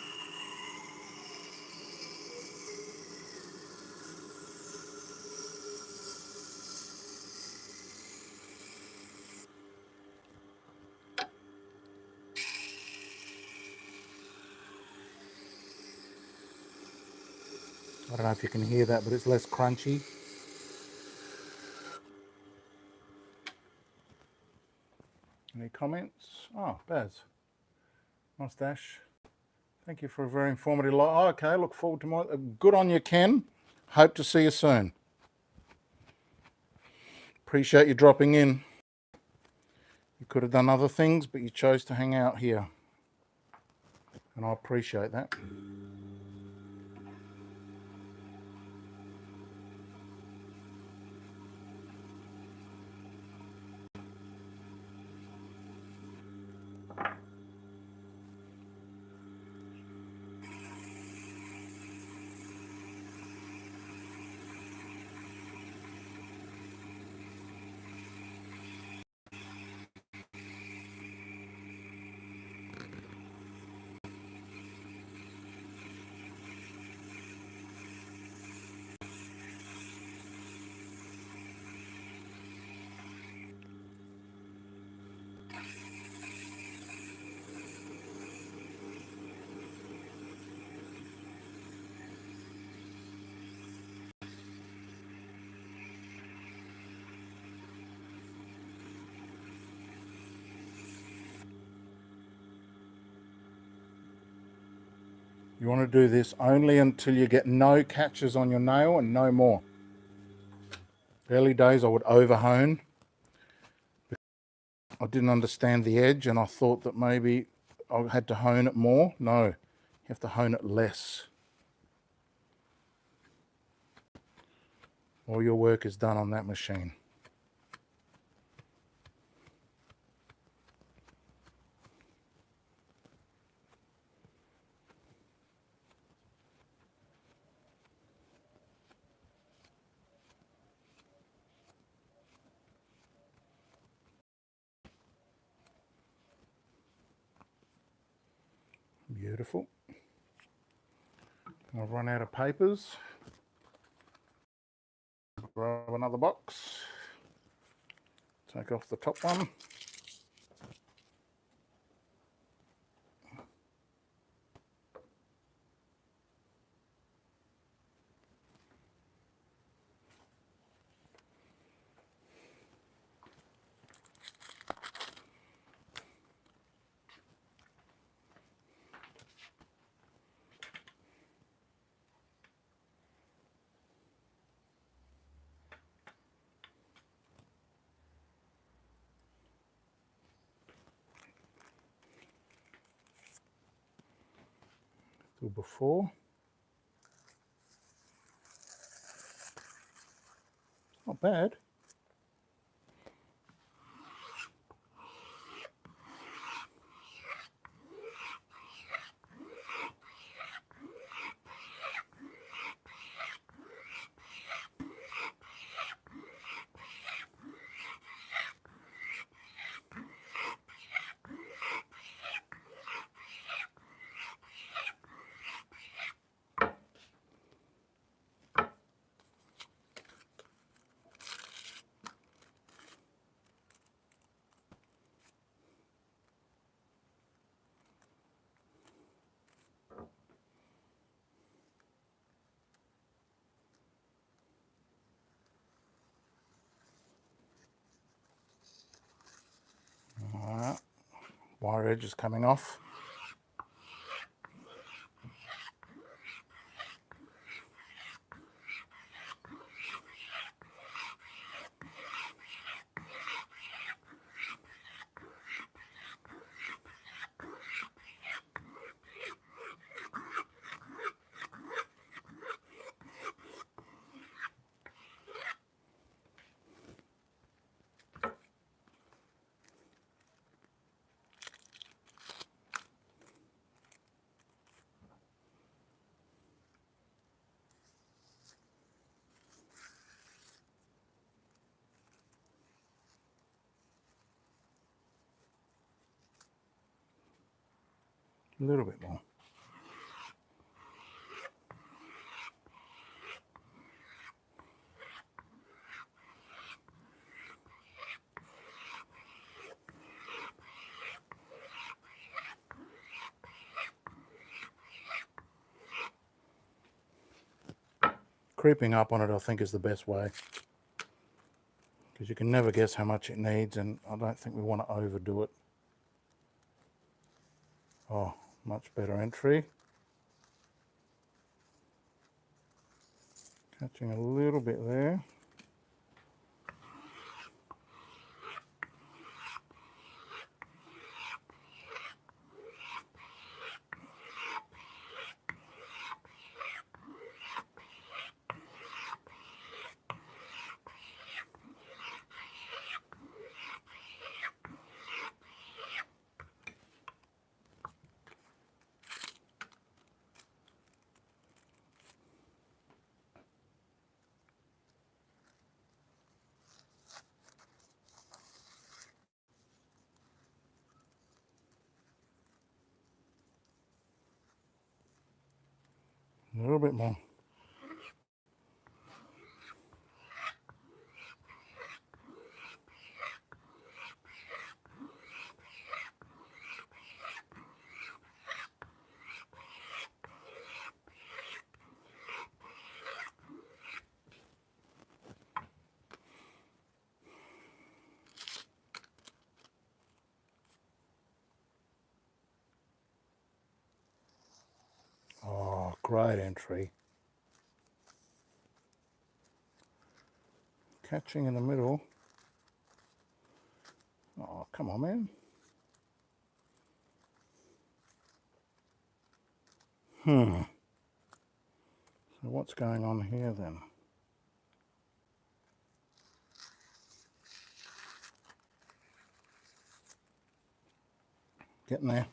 I don't know if you can hear that, but it's less crunchy. Any comments? Oh, Baz. Mustache. Thank you for a very informative live. Oh, okay, look forward to more. Good on you, Ken. Hope to see you soon. Appreciate you dropping in. You could have done other things, but you chose to hang out here. And I appreciate that. You want to do this only until you get no catches on your nail and no more. Early days I would overhone. I didn't understand the edge and I thought that maybe I had to hone it more. No, you have to hone it less. All your work is done on that machine. Beautiful. I've run out of papers. Grab another box. Take off the top one. Do before. Not bad. Alright, wire edge is coming off. A little bit more. Creeping up on it, I think, is the best way, because you can never guess how much it needs, and I don't think we want to overdo it. Oh, much better entry. Catching a little bit there. A little bit more. Oh, great entry. Catching in the middle. Oh, come on, man. So what's going on here then? Getting there.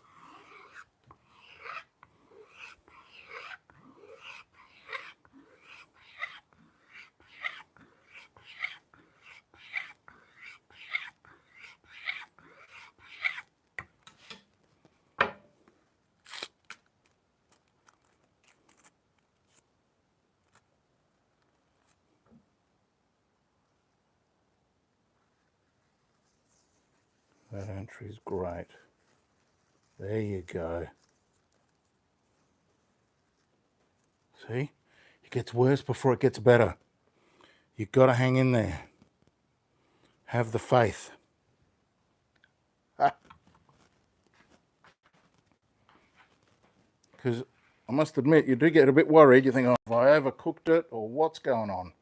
That entry's great. There you go. See? It gets worse before it gets better. You've got to hang in there. Have the faith. Because I must admit, you do get a bit worried. You think, oh, have I overcooked it or what's going on?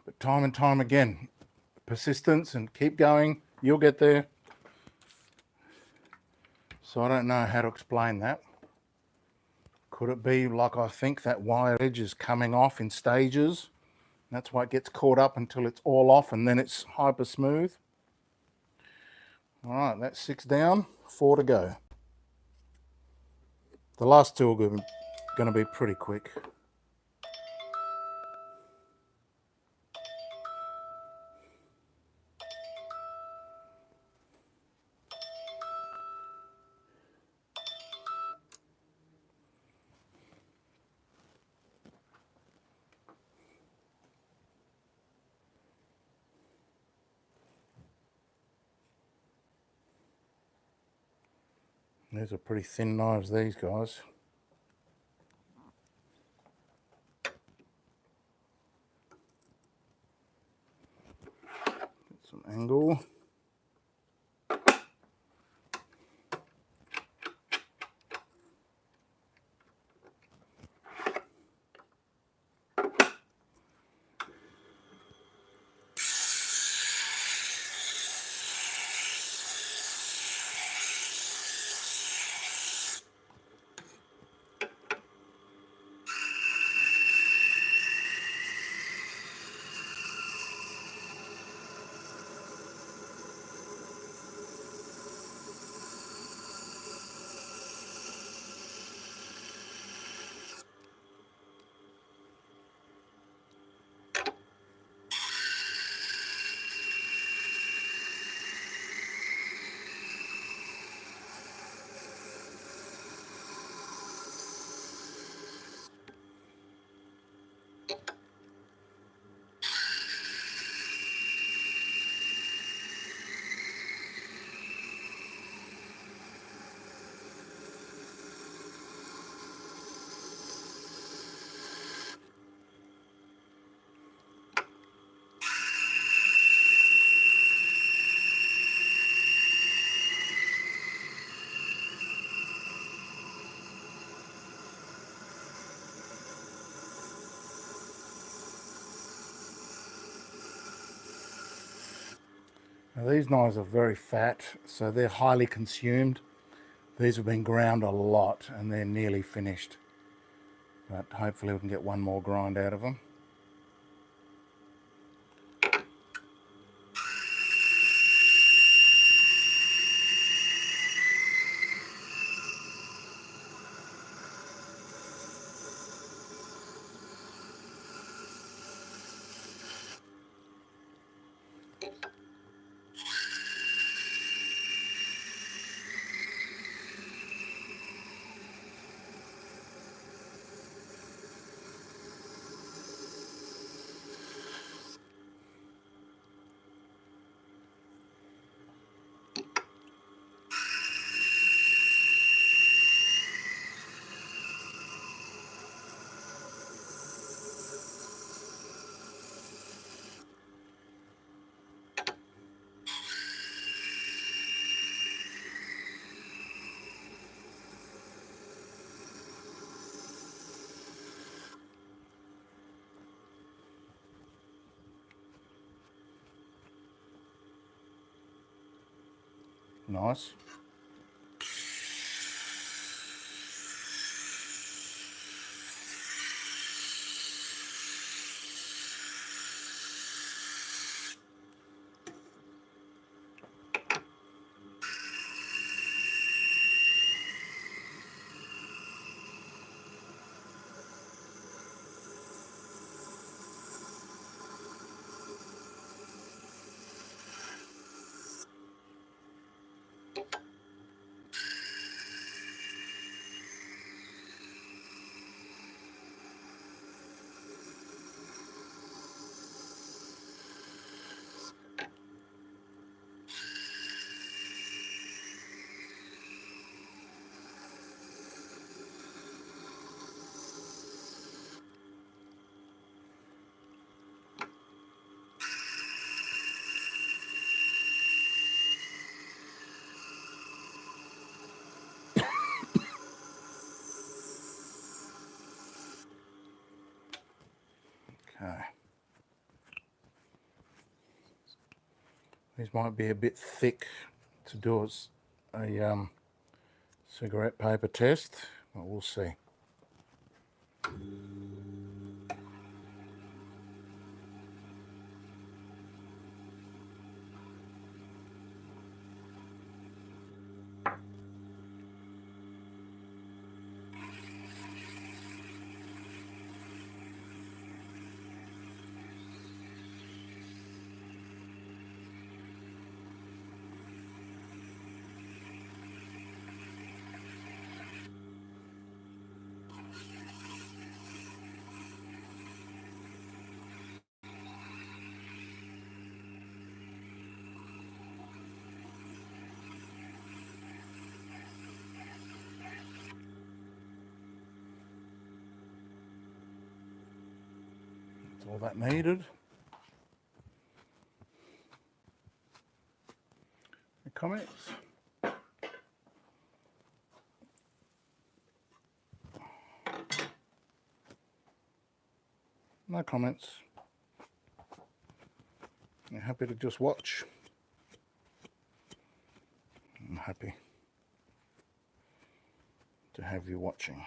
But time and time again, persistence and keep going. You'll get there. So I don't know how to explain that. Could it be like I think that wire edge is coming off in stages? That's why it gets caught up until it's all off and then it's hyper smooth. All right, that's 6 down, 4 to go. The last 2 are going to be pretty quick. These are pretty thin knives, these guys. Get some angle. Now these knives are very fat, so they're highly consumed. These have been ground a lot and they're nearly finished. But hopefully we can get one more grind out of them. Nice. Okay. These might be a bit thick to do as a cigarette paper test, but we'll see. That's all that needed. Any comments? No comments. You're happy to just watch? I'm happy to have you watching.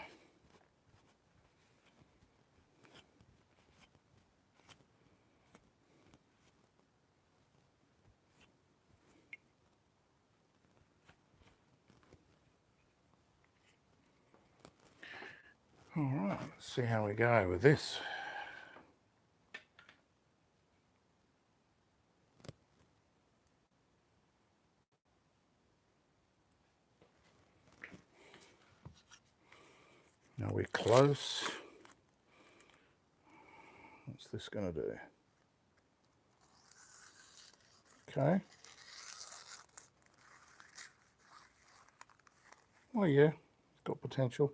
All right, let's see how we go with this. Now we're close. What's this going to do? Okay. Oh yeah, it's got potential.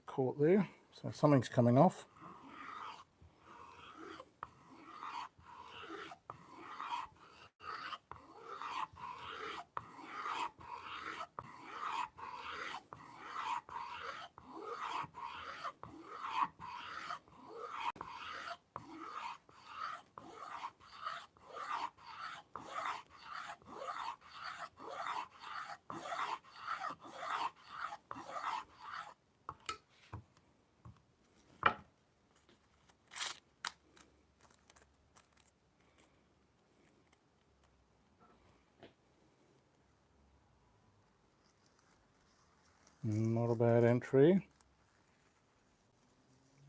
caught there, so something's coming off. Not a bad entry.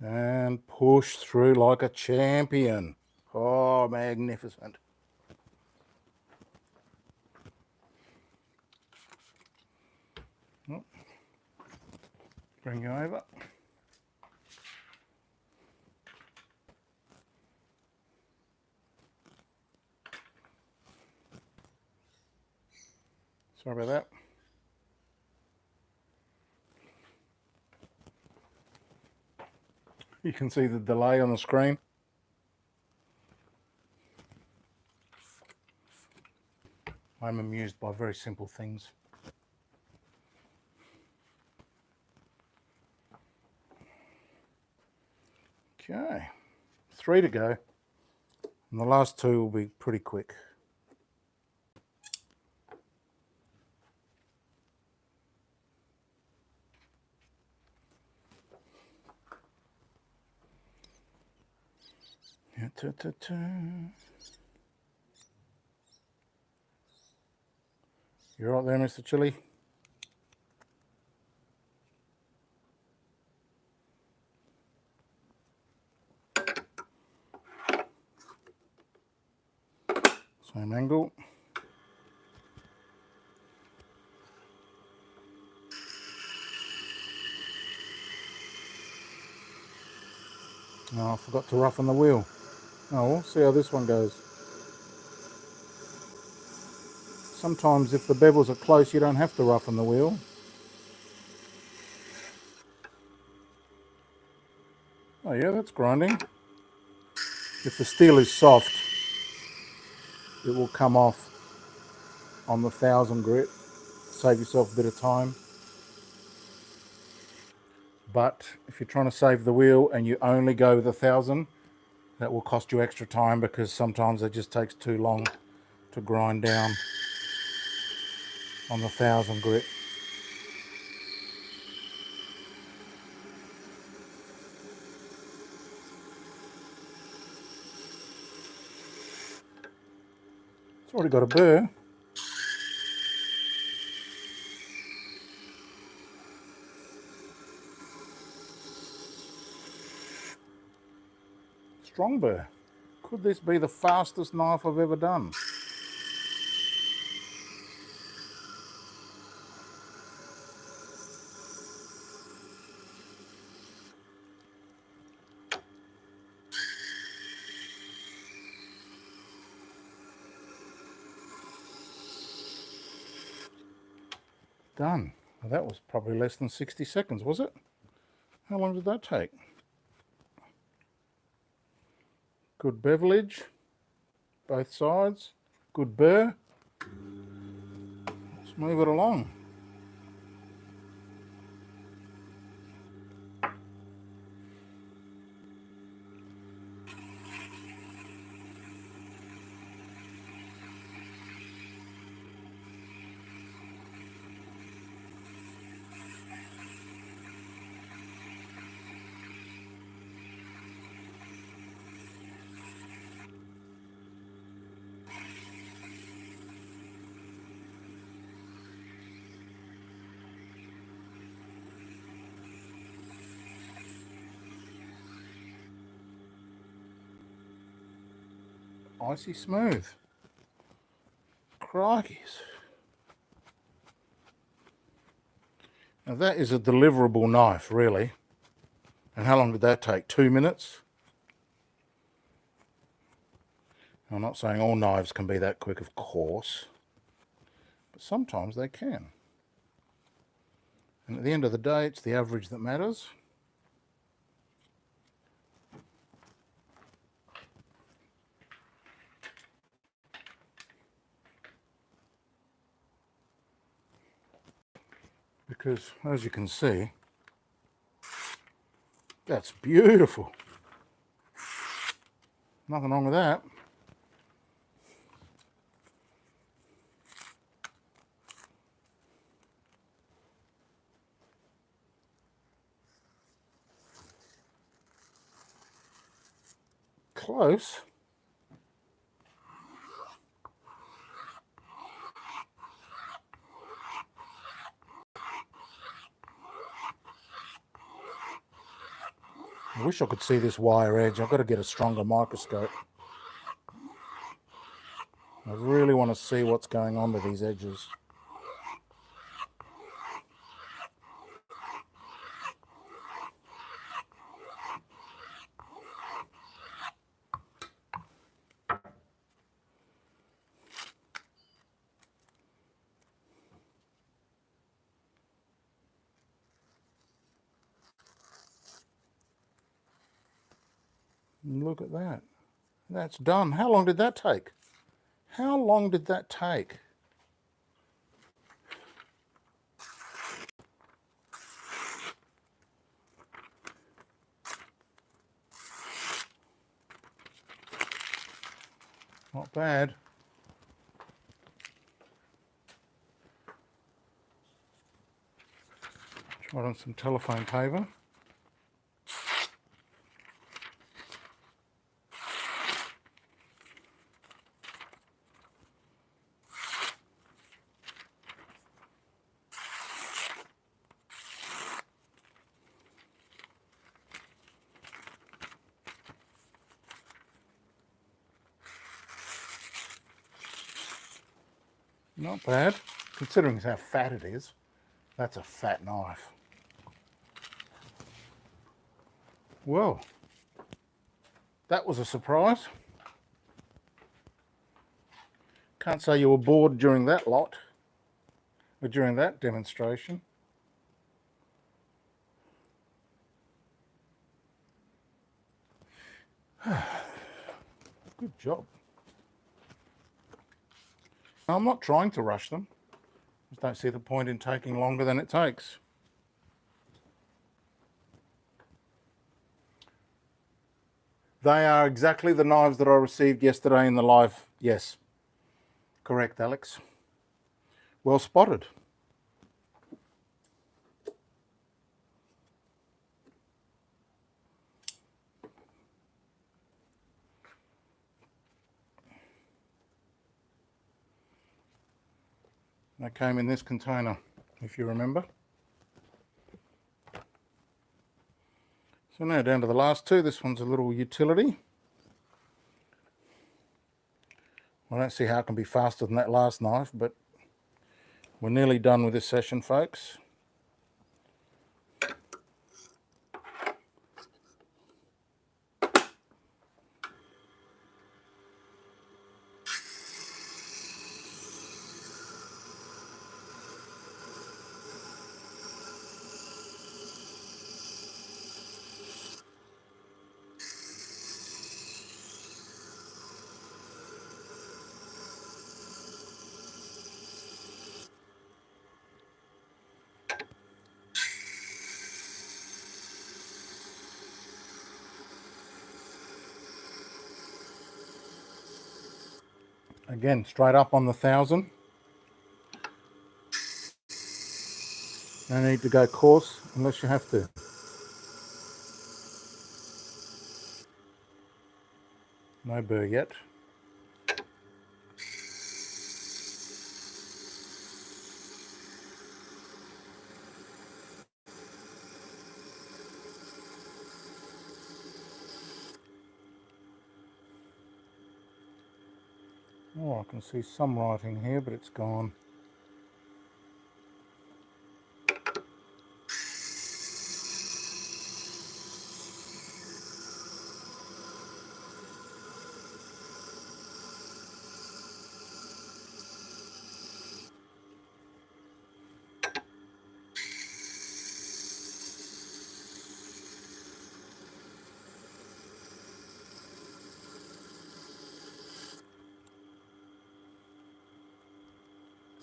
And push through like a champion. Oh, magnificent. Oh, bring you over. Sorry about that. You can see the delay on the screen. I'm amused by very simple things. Okay, 3 to go. And the last 2 will be pretty quick. You're right there, Mr. Chili. Same angle. Oh, I forgot to roughen the wheel. Oh, we'll see how this one goes. Sometimes if the bevels are close, you don't have to roughen the wheel. Oh yeah, that's grinding. If the steel is soft, it will come off on the 1000 grit. Save yourself a bit of time. But if you're trying to save the wheel and you only go with 1000, that will cost you extra time because sometimes it just takes too long to grind down on the 1000 grit. It's already got a burr. Strong burr. Could this be the fastest knife I've ever done? Done. Well, that was probably less than 60 seconds, was it? How long did that take? Good bevelage, both sides. Good burr. Let's move it along. Icy smooth. Crikeys. Now that is a deliverable knife, really. And how long did that take? 2 minutes? I'm not saying all knives can be that quick, of course, but sometimes they can. And at the end of the day, it's the average that matters. because as you can see, that's beautiful. Nothing wrong with that. Close. I wish I could see this wire edge. I've got to get a stronger microscope. I really want to see what's going on with these edges. Look at that. That's done. How long did that take? How long did that take? Not bad. Try on some telephone paper. Not bad, considering how fat it is. That's a fat knife. Well, that was a surprise. Can't say you were bored during that lot, or during that demonstration. Good job. I'm not trying to rush them. Just don't see the point in taking longer than it takes. They are exactly the knives that I received yesterday in the live. Yes, correct, Alex. Well spotted. They came in this container, if you remember. So now down to the last two. This one's a little utility. I don't see how it can be faster than that last knife, but we're nearly done with this session, folks. Again, straight up on the 1000. No need to go coarse unless you have to. No burr yet. Oh, I can see some writing here, but it's gone.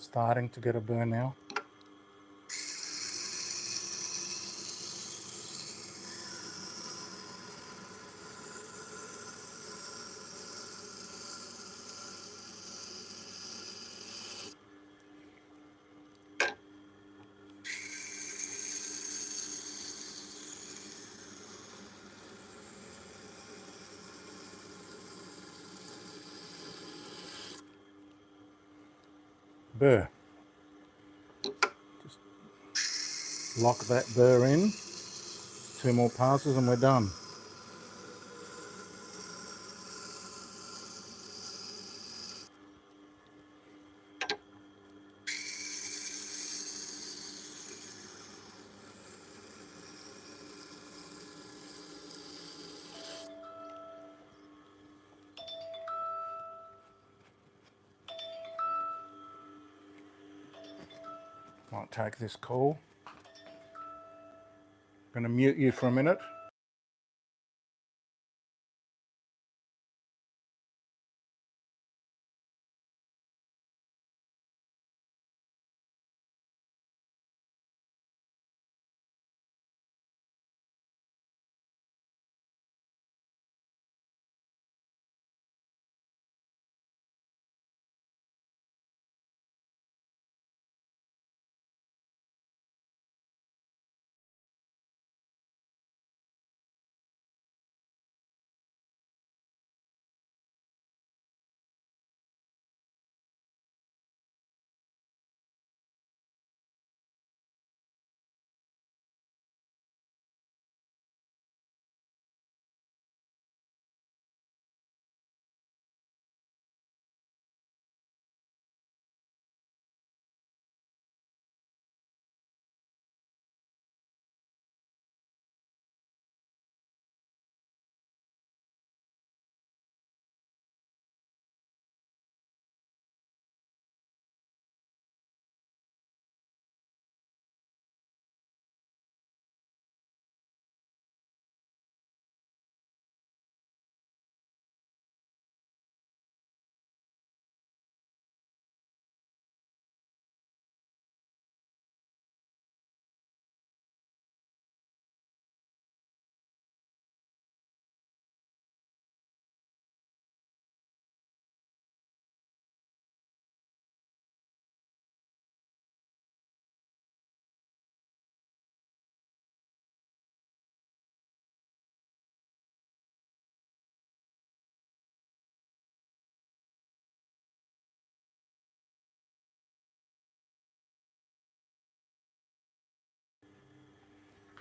Starting to get a burn now. burr. Just lock that burr in. 2 more passes and we're done. Might take this call. I'm going to mute you for a minute.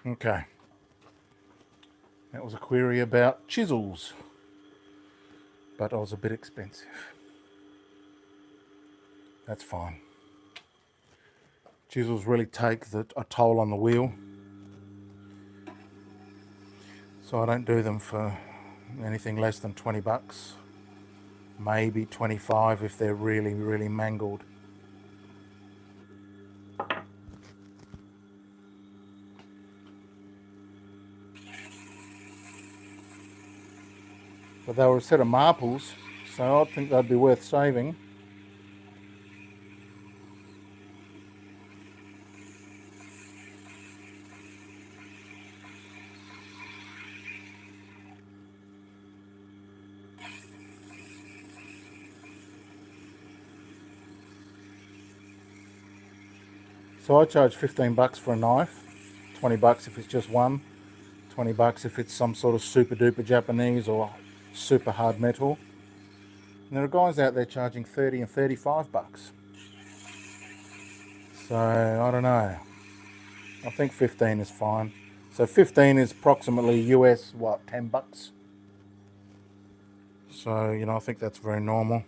Okay. That was a query about chisels, but I was a bit expensive. That's fine. Chisels really take a toll on the wheel, so I don't do them for anything less than 20 bucks, maybe 25 if they're really, really mangled. But they were a set of marples, so I think they'd be worth saving. So I charge 15 bucks for a knife, 20 bucks if it's just one, 20 bucks if it's some sort of super duper Japanese or super hard metal. And there are guys out there charging 30 and 35 bucks. So I don't know. I think 15 is fine. So 15 is approximately US, what, 10 bucks? So, you know, I think that's very normal.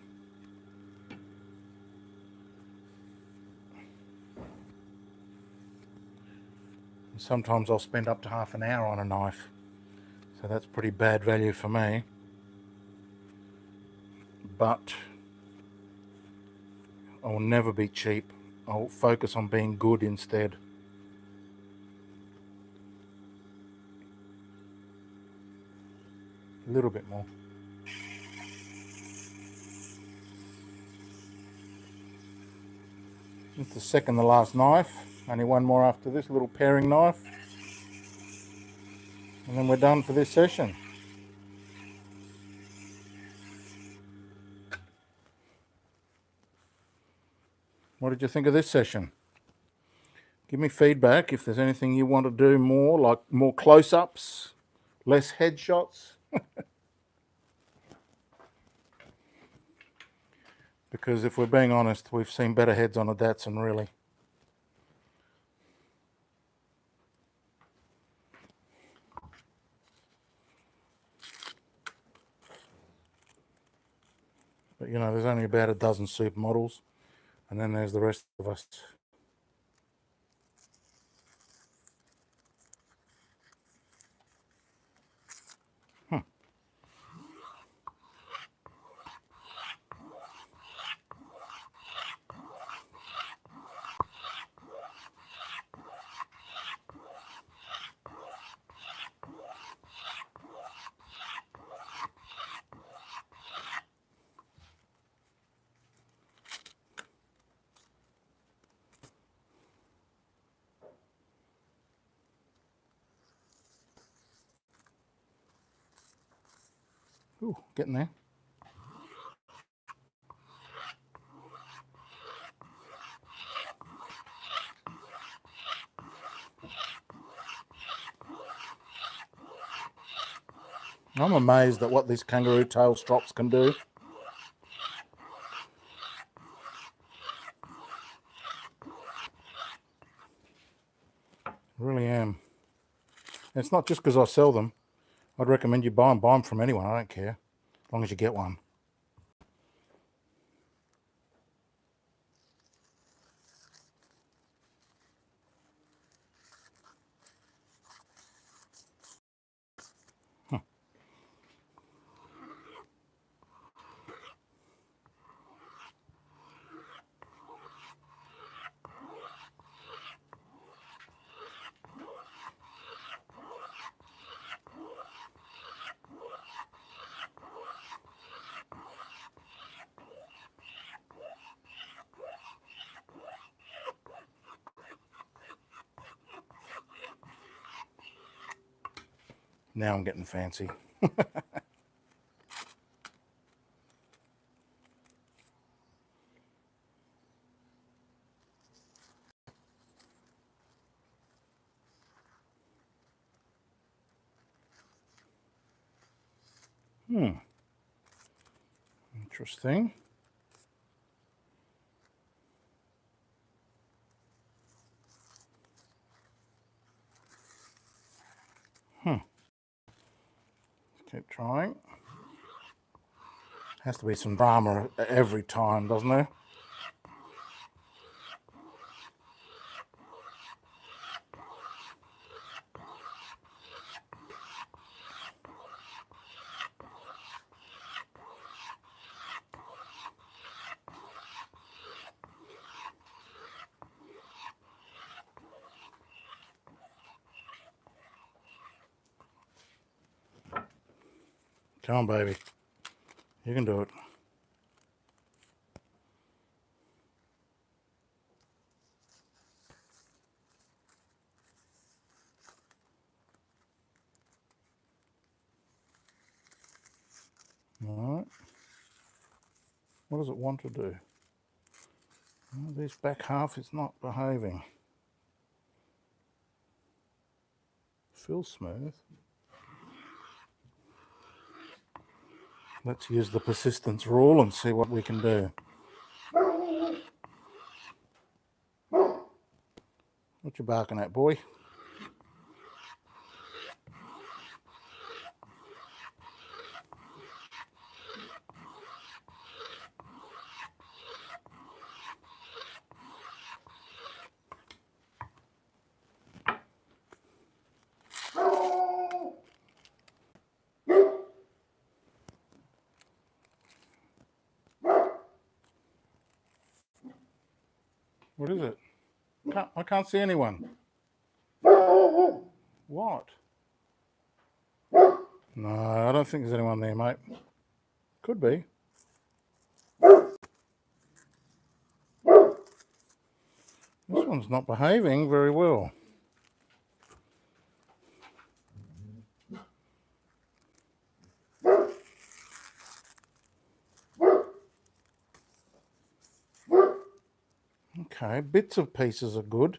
Sometimes I'll spend up to half an hour on a knife. So that's pretty bad value for me. But I'll never be cheap. I'll focus on being good instead. A little bit more. It's the second to last knife. Only one more after this little paring knife. And then we're done for this session. What did you think of this session? Give me feedback if there's anything you want to do more, like more close-ups, less headshots. Because if we're being honest, we've seen better heads on a Datsun, really. But you know, there's only about a dozen supermodels, and then there's the rest of us. Ooh, getting there. I'm amazed at what these kangaroo tail strops can do. Really am. And it's not just because I sell them. I'd recommend you buy them from anyone. I don't care, as long as you get one. Now I'm getting fancy. Interesting. Keep trying. Has to be some drama every time, doesn't there? Come on, baby. You can do it. All right. What does it want to do? Well, this back half is not behaving. Feels smooth. Let's use the persistence rule and see what we can do. What you barking at, boy? What is it? I can't see anyone. What? No, I don't think there's anyone there, mate. Could be. This one's not behaving very well. Okay, bits of pieces are good.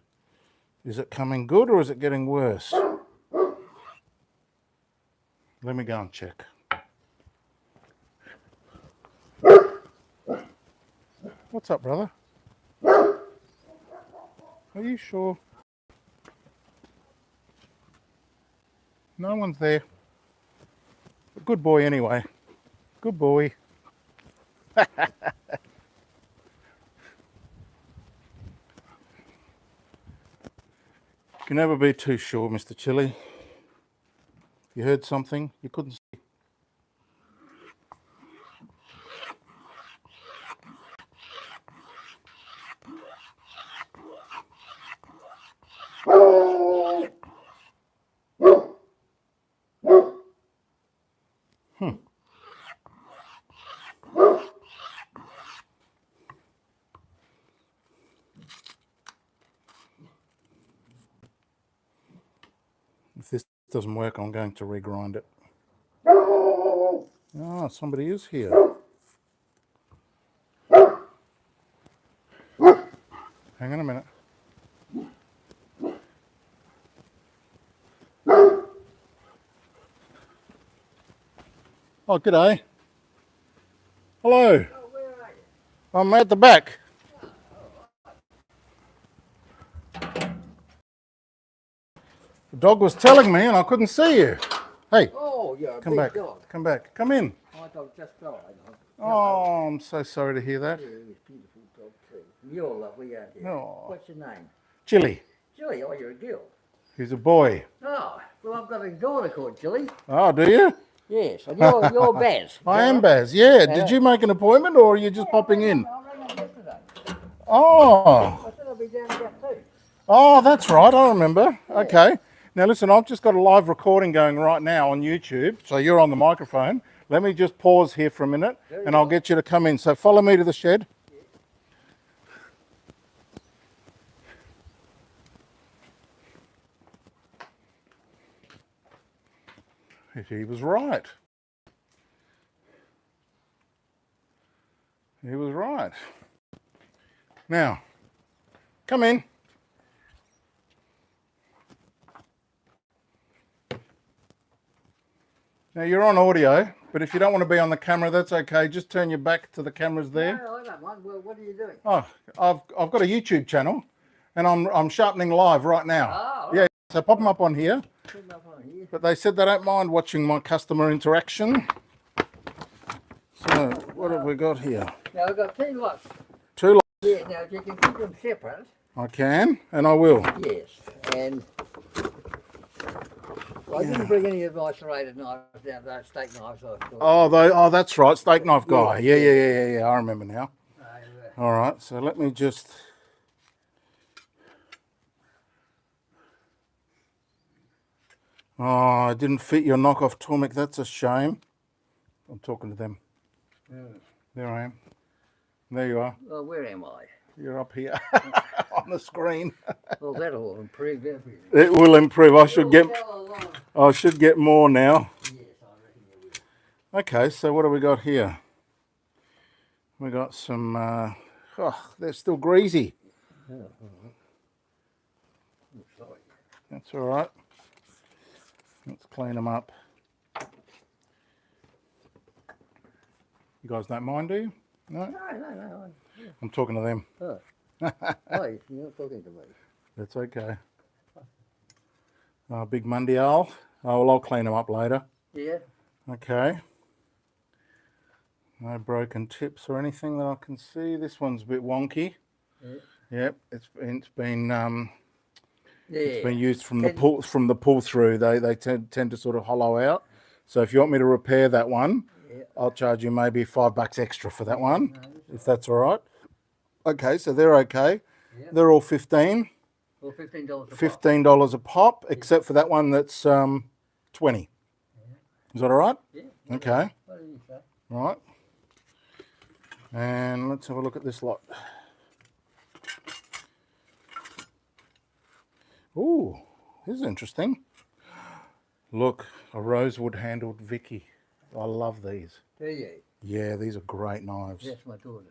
Is it coming good or is it getting worse? Let me go and check. What's up, brother? Are you sure? No one's there. Good boy anyway. Good boy. You can never be too sure, Mr. Chili. You heard something you couldn't see. If this doesn't work, I'm going to regrind it. Ah, somebody is here. Hang on a minute. Oh, g'day. Hello. Oh, where are you? I'm at the back. The dog was telling me and I couldn't see you. Hey, Oh, you're a come big back. dog. Come back. Come in. My dog just died. Oh, I'm so sorry to hear that. Yeah, he's a beautiful dog too. You're lovely, aren't you? Oh. What's your name? Chili. Jilly. Oh, you're a girl. He's a boy. Oh, well, I've got a daughter called Jilly. Oh, do you? Yes, and you're Baz. I am Baz, yeah. Did you make an appointment or are you just popping in? I rang him yesterday. Oh. I said I'll be down about 2. Oh, that's right. I remember. Okay. Now, listen, I've just got a live recording going right now on YouTube. So you're on the microphone. Let me just pause here for a minute and I'll get you to come in. So follow me to the shed. He was right. He was right. Now, come in. Now you're on audio, but if you don't want to be on the camera, that's okay. Just turn your back to the cameras there. No, I don't mind. Well, what are you doing? Oh, I've got a YouTube channel, and I'm sharpening live right now. Oh, Yeah, so pop them up on here. put them up on here. But they said they don't mind watching my customer interaction. So what have we got here? Now, I've got 2 lots. 2 lots. Yeah, now, if you can keep them separate. I can, and I will. Yes, and I didn't bring any of my serrated knives down, those steak knives I thought. Oh, that's right, steak knife guy. Yeah. I remember now. All right, so let me just. Oh, I didn't fit your knockoff Tormek. That's a shame. I'm talking to them. There I am. There you are. Well, where am I? You're up here on the screen. Well, that'll improve everything. It will improve. I should get. Go along. I should get more now. Yes, I reckon you will. Okay, so what do we got here? We got some. They're still greasy. Oh, sorry. That's all right. Let's clean them up. You guys don't mind, do you? No? No. I'm talking to them. Oh. Oh, you're not talking to me. That's okay. Big Mondial. Oh, well, I'll clean them up later. Yeah. Okay. No broken tips or anything that I can see. This one's a bit wonky. Yeah. Yep, it's been Yeah. used from the pull through. They tend to sort of hollow out. So if you want me to repair that one, Yeah. I'll charge you maybe $5 extra for that one, if that's all right. Okay, so they're okay. Yeah. They're all 15. Well, $15 a pop. $15 a pop, except for that one that's 20. Is that all right? Yeah. Okay. What do you say? Right. And let's have a look at this lot. Ooh, this is interesting. Look, a rosewood handled Vicky. I love these. Do you? Yeah, these are great knives. That's my daughter's.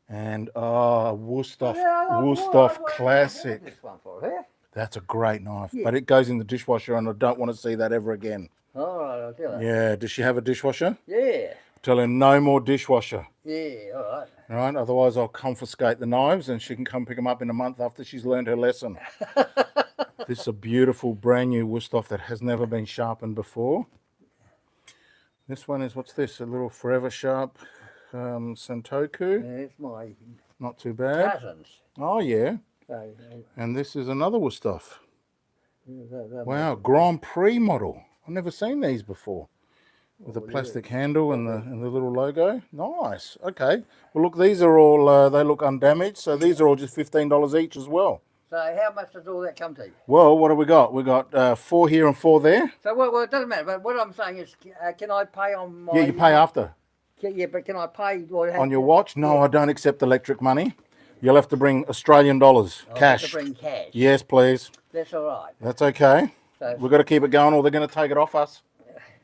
And Wusthof I Classic. this one for her. That's a great knife, Yeah. but it goes in the dishwasher and I don't want to see that ever again. All right, I'll tell her. Yeah, does she have a dishwasher? Yeah. Tell her no more dishwasher. Yeah, all right. All right, otherwise I'll confiscate the knives and she can come pick them up in a month after she's learned her lesson. This is a beautiful brand new Wusthof that has never been sharpened before. This one is, what's this? A little Forever Sharp Sentoku. Yeah, it's my Not too bad. cousins. Oh yeah. So, And this is another Wusthof. that Wow, Grand Prix model. I've never seen these before. With the plastic handle and the little logo. Nice. Okay. Well, look, these are all, they look undamaged. So these are all just $15 each as well. So how much does all that come to? Well, what have we got? We got 4 here and 4 there. So well, it doesn't matter. But what I'm saying is, can I pay on my? Yeah, you pay after. Yeah, but can I pay On your watch? No, I don't accept electric money. You'll have to bring Australian dollars, cash. Have to bring cash. Yes, please. That's all right. That's okay. So, We've got to keep it going or they're going to take it off us.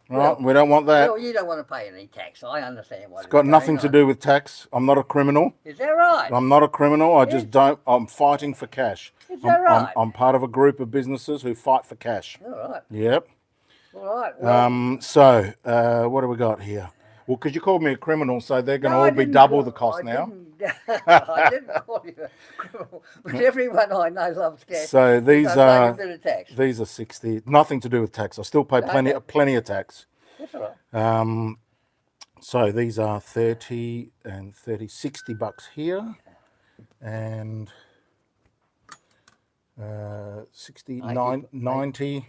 Right? Well, We don't want that. well, you don't want to pay any tax. I understand what It's got nothing to do with tax. I'm not a criminal. Is that right? I'm not a criminal. I just don't. I'm fighting for cash. Is that right? I'm part of a group of businesses who fight for cash. All right. Yep. All right. Well, So, what do we got here? Well, because you called me a criminal, so they're going to no, I all be didn't double call- the cost I now. didn't- I didn't call you a criminal, but everyone I know loves cash. So these So pay a are bit of tax. these are 60. Nothing to do with tax. I still pay plenty of tax. That's all right. So these are 30 and 30, 60 bucks here, and 69, 90,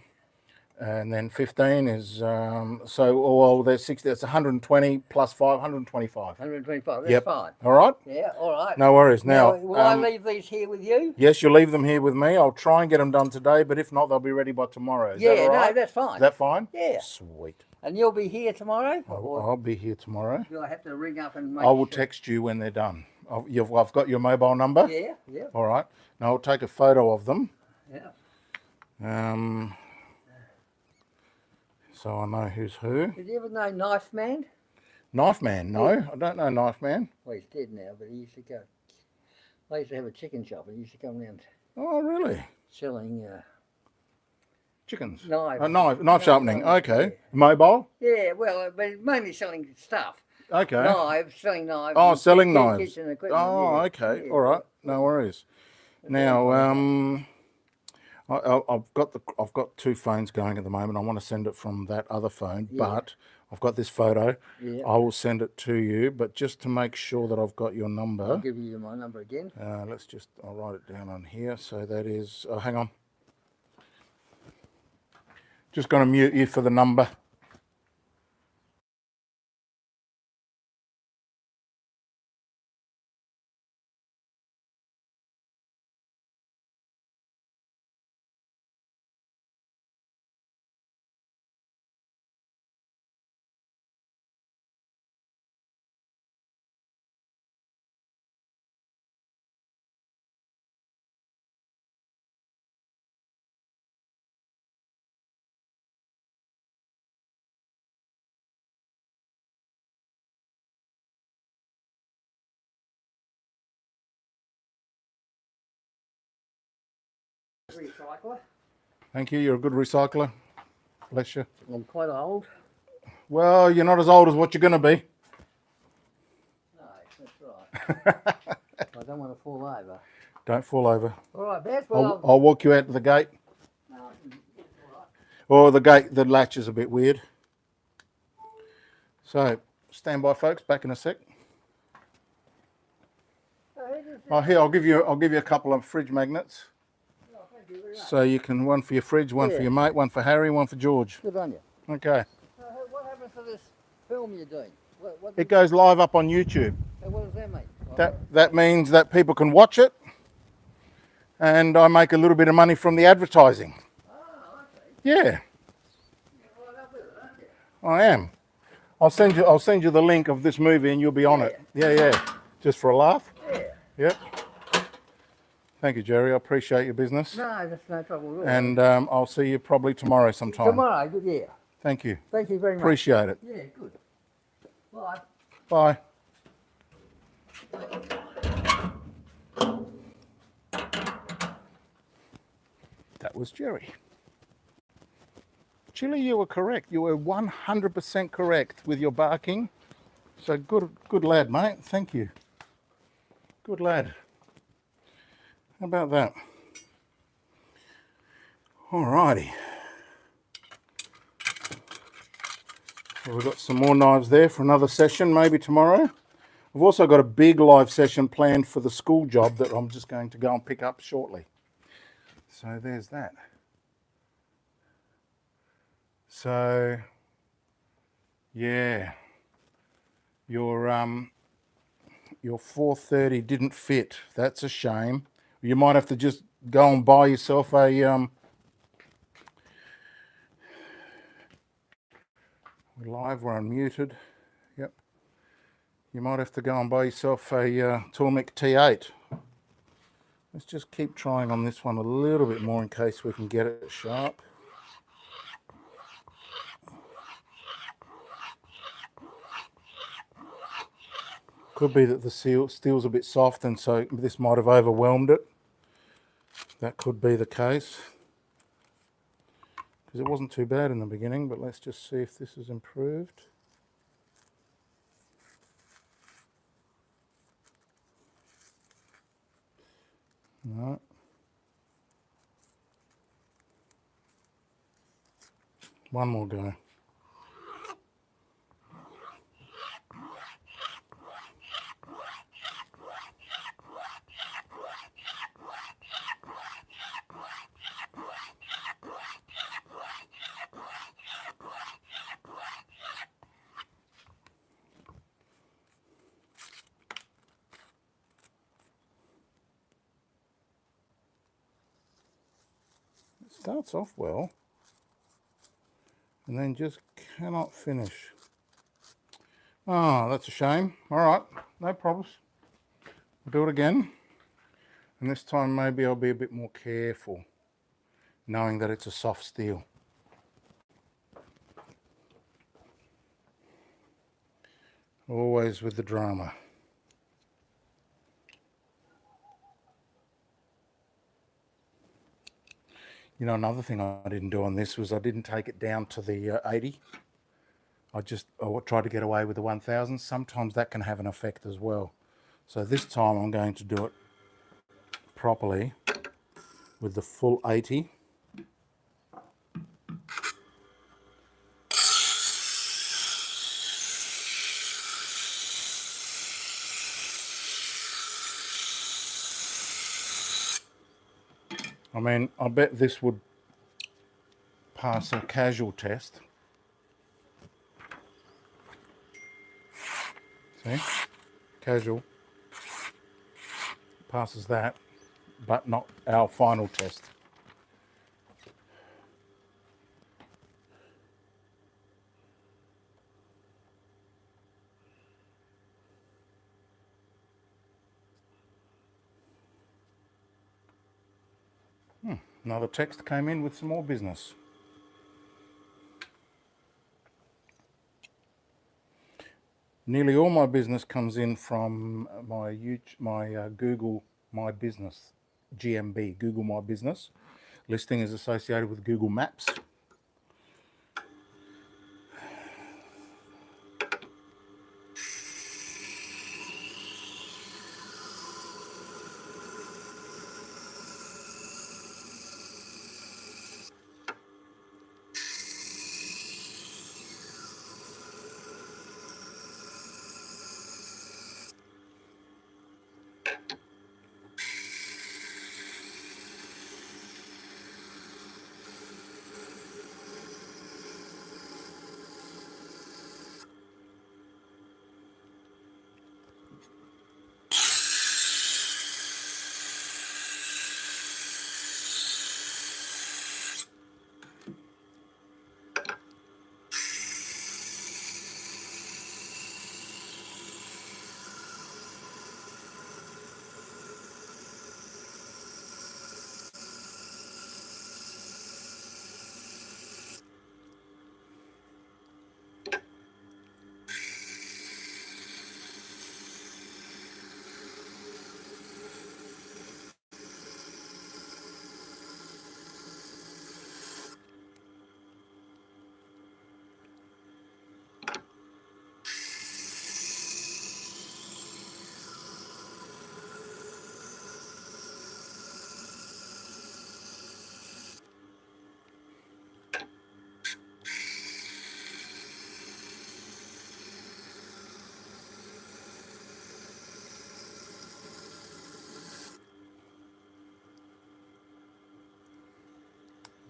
and then 15 is well, there's 60. That's 120 plus 5, 125. 125. That's Yep. fine. All right. Yeah. All right. No worries. Now, will I leave these here with you? yes, you'll leave them here with me. I'll try and get them done today, but if not, they'll be ready by tomorrow. Is that all right? No, that's fine. Is that fine? Yeah. Sweet. And you'll be here tomorrow? I'll be here tomorrow. Do I have to ring up and make I will sure? text you when they're done. I've got your mobile number. Yeah. Yeah. All right. Now I'll take a photo of them. Yeah. So I know who's who. Did you ever know Knife Man? Knife Man? No, I don't know Knife Man. Well, he's dead now, but he used to go. I used to have a chicken shop, and he used to come around Oh, really? selling Chickens? knives. Knife sharpening. Okay. Mobile? Yeah, well, but mainly selling stuff. Okay. Knives, selling knives. Oh, and selling kitchen knives. equipment, Oh, yeah. okay. Yeah. All right. No worries. Now, I've got 2 phones going at the moment. I want to send it from that other phone, but I've got this photo. Yeah. I will send it to you, but just to make sure that I've got your number, I'll give you my number again. I'll write it down on here. So that is, hang on. Just going to mute you for the number. Recycler. Thank you. You're a good recycler. Bless you. I'm quite old. Well, you're not as old as what you're going to be. No, that's right. I don't want to fall over. Don't fall over. All right, Baz. Well, I'll walk you out to the gate. no, it's all right. Or the latch is a bit weird. So, stand by, folks. Back in a sec. Oh, here, I'll give you a couple of fridge magnets. Oh, thank you very much. So you can, one for your fridge, one for Yeah. your mate, one for Harry, one for George. Good on you. Okay. What happens to this film you're doing? What It goes live up on YouTube. what does that mean? That means that people can watch it, and I make a little bit of money from the advertising. Oh, okay. Yeah, You're right up with it, aren't you? I am. I'll send you the link of this movie, and you'll be on it. Yeah. Just for a laugh. Yeah. Yep. Thank you, Jerry. I appreciate your business. No, that's no trouble at all. And I'll see you probably tomorrow sometime. Tomorrow, good, yeah. Thank you. Thank you very much. Appreciate it. Yeah, good. Bye. Bye. That was Jerry. Chili, you were correct. You were 100% correct with your barking. So good lad, mate. Thank you. Good lad. How about that? Alrighty. Well, we've got some more knives there for another session, maybe tomorrow. I've also got a big live session planned for the school job that I'm just going to go and pick up shortly. So there's that. So yeah, your 430 didn't fit. That's a shame. You might have to just go and buy yourself a we're live, we're unmuted. Yep. You might have to go and buy yourself a Tormek T8. Let's just keep trying on this one a little bit more in case we can get it sharp. Could be that the steel's a bit soft and so this might have overwhelmed it. That could be the case. Because it wasn't too bad in the beginning, but let's just see if this is improved. No. One more go. It starts off well and then just cannot finish. Oh, that's a shame. All right, no problems. We'll do it again. And this time maybe I'll be a bit more careful, knowing that it's a soft steel. Always with the drama. You know, another thing I didn't do on this was I didn't take it down to the 80. I tried to get away with the 1000. Sometimes that can have an effect as well. So this time I'm going to do it properly with the full 80. I mean, I bet this would pass a casual test. See? Casual. Passes that, but not our final test. Another text came in with some more business. Nearly all my business comes in from my Google My Business, GMB, Google My Business. Listing is associated with Google Maps.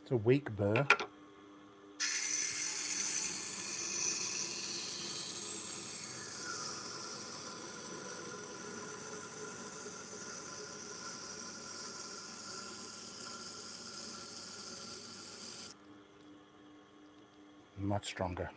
It's a weak burr. Much stronger.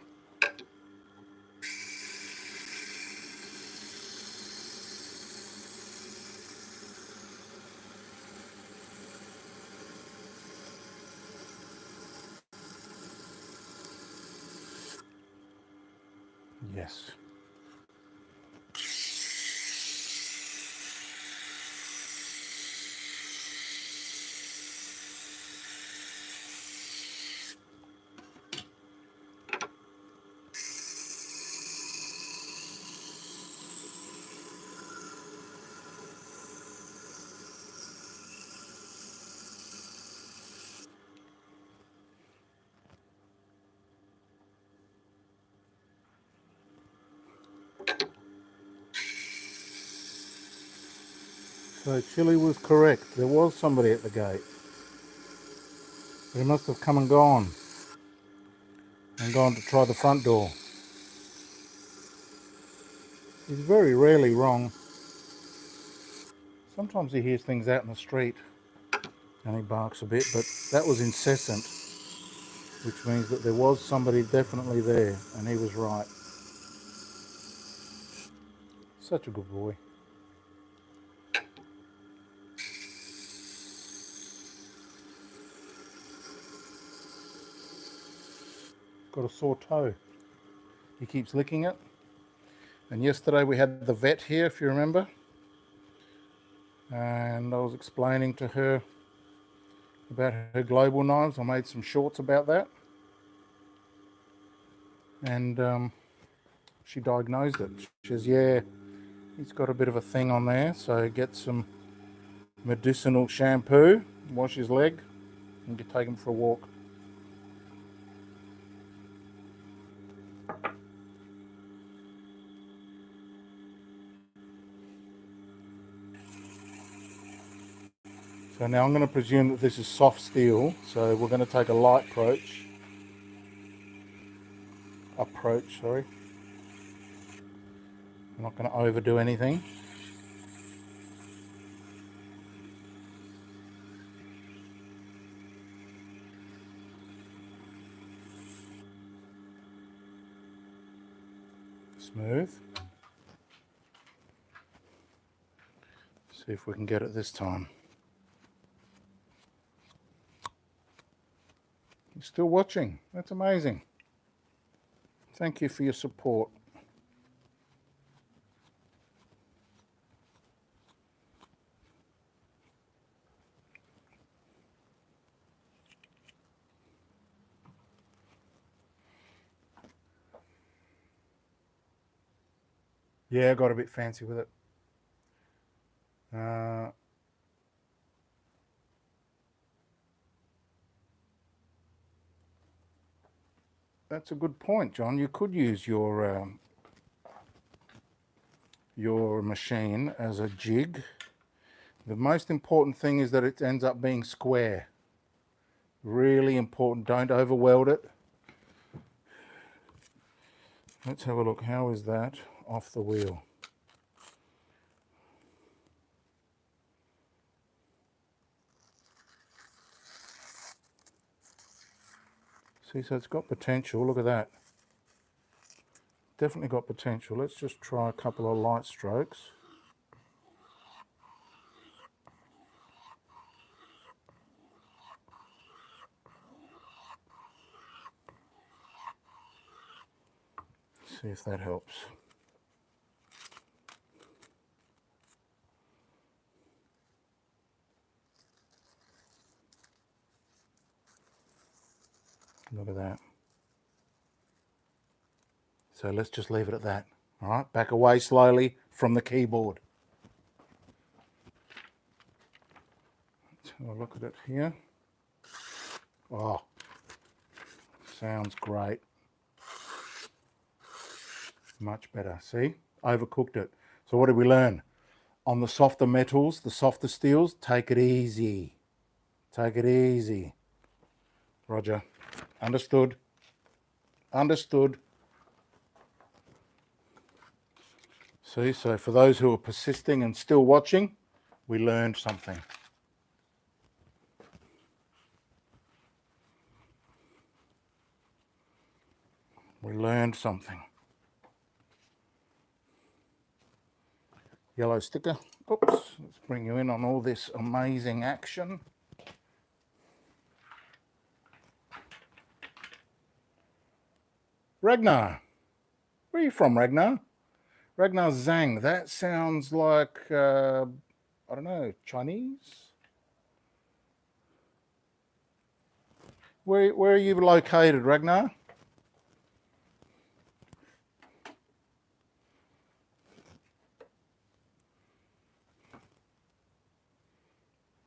Yes. So Chili was correct. There was somebody at the gate. He must have come and gone to try the front door. He's very rarely wrong. Sometimes he hears things out in the street and he barks a bit, but that was incessant, which means that there was somebody definitely there, and he was right. Such a good boy. Got a sore toe. He keeps licking it. And yesterday we had the vet here, if you remember, and I was explaining to her about her global knives. I made some shorts about that, and she diagnosed it. She says, yeah, he's got a bit of a thing on there, so get some medicinal shampoo, wash his leg, and take him for a walk. So now I'm going to presume that this is soft steel, so we're going to take a light approach. I'm not going to overdo anything. Smooth. See if we can get it this time. You're still watching. That's amazing. Thank you for your support. Yeah, I got a bit fancy with it. That's a good point, John. You could use your machine as a jig. The most important thing is that it ends up being square. Really important. Don't overweld it. Let's have a look. How is that off the wheel? See, so it's got potential. Look at that. Definitely got potential. Let's just try a couple of light strokes. See if that helps. Look at that. So let's just leave it at that. All right, back away slowly from the keyboard. Let's have a look at it here. Oh, sounds great. Much better. See, overcooked it. So what did we learn? On the softer metals, the softer steels, take it easy. Take it easy. Roger. Understood. Understood. See, so for those who are persisting and still watching, we learned something. We learned something. Yellow sticker. Oops, let's bring you in on all this amazing action. Ragnar. Where are you from, Ragnar? Ragnar Zhang. That sounds like, I don't know, Chinese? Where are you located, Ragnar?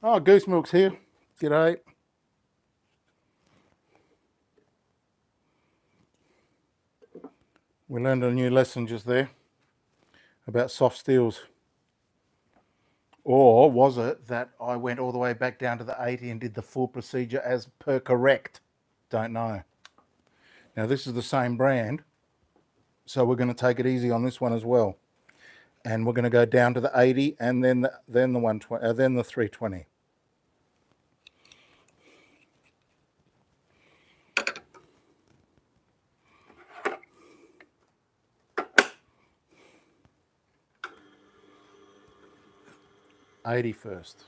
Oh, Goose Milk's here. G'day. We learned a new lesson just there about soft steels. Or was it that I went all the way back down to the 80 and did the full procedure as per correct? Don't know. Now this is the same brand, so we're going to take it easy on this one as well. And we're going to go down to the 80 and then the 120, then the 320. '80 first.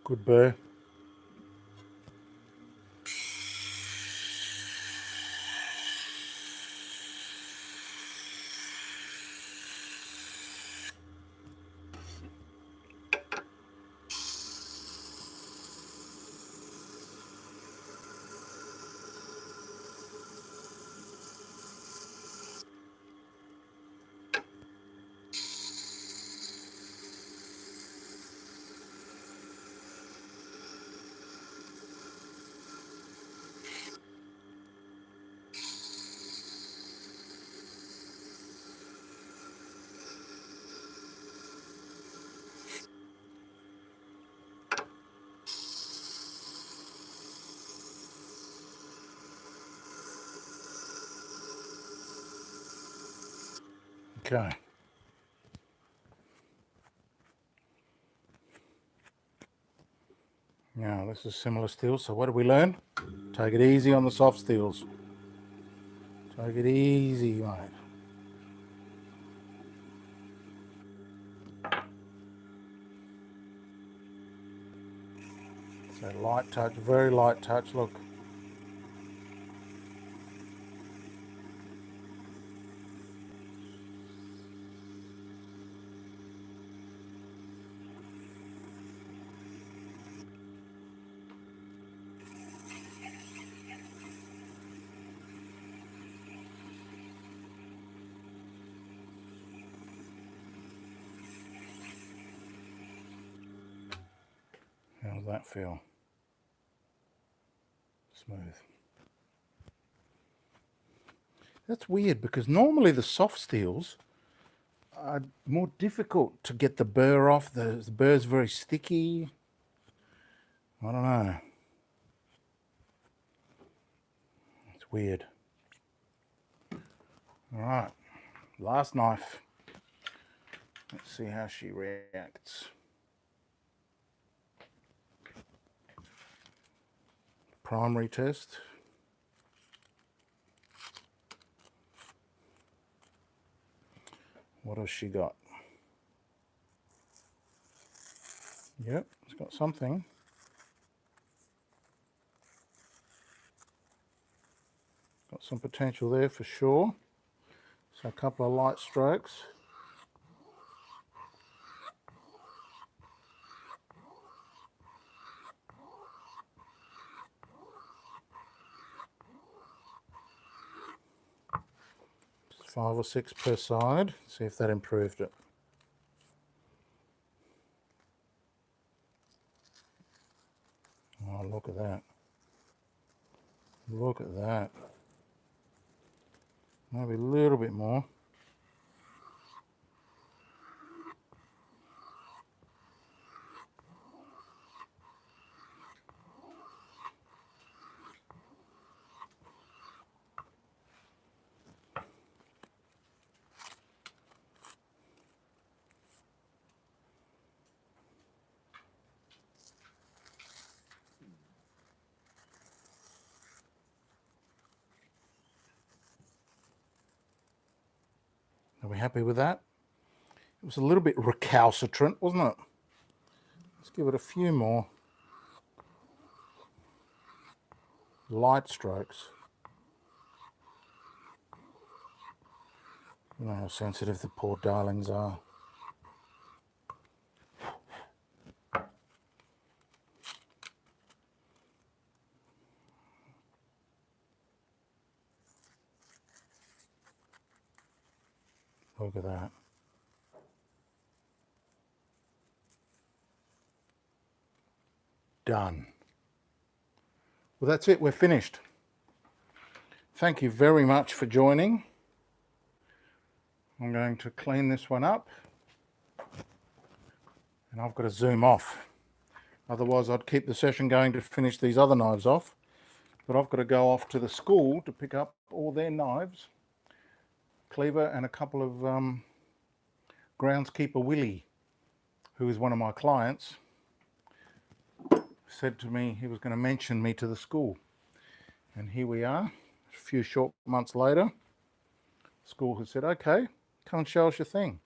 Good burr. Okay. Now this is similar steel, so what did we learn? Take it easy on the soft steels. Take it easy, mate. So light touch, very light touch, look. How does that feel? Smooth. That's weird because normally the soft steels more difficult to get the burr off. The burr's very sticky. I don't know. It's weird. All right, last knife. Let's see how she reacts. Primary test. What has she got? Yep, it's got something. Got some potential there for sure. So a couple of light strokes. Just 5 or 6 per side. See if that improved it. Oh, look at that. Look at that. Maybe a little bit more. Are we happy with that? It was a little bit recalcitrant, wasn't it? Let's give it a few more light strokes. You know how sensitive the poor darlings are. Look at that. Done. Well, that's it. We're finished. Thank you very much for joining. I'm going to clean this one up. And I've got to zoom off. Otherwise, I'd keep the session going to finish these other knives off. But I've got to go off to the school to pick up all their knives. Cleaver and a couple of groundskeeper Willie, who is one of my clients, said to me he was going to mention me to the school. And here we are, a few short months later. School has said, okay, come and show us your thing.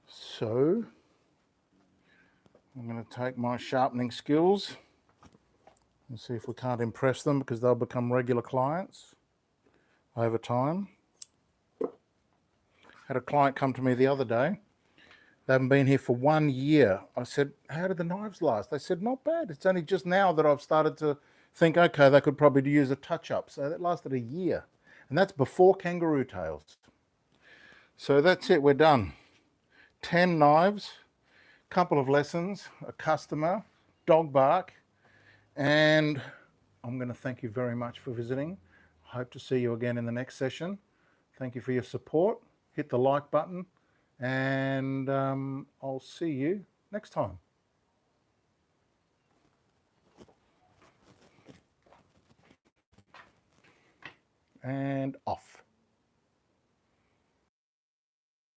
So I'm going to take my sharpening skills and see if we can't impress them, because they'll become regular clients over time. Had a client come to me the other day. They haven't been here for 1 year. I said, how did the knives last? They said, not bad. It's only just now that I've started to think, okay, they could probably use a touch-up. So that lasted a year. And that's before kangaroo tails. So that's it, we're done. 10 knives, couple of lessons, a customer, dog bark, and I'm going to thank you very much for visiting. Hope to see you again in the next session. Thank you for your support. Hit the like button, and I'll see you next time. And off.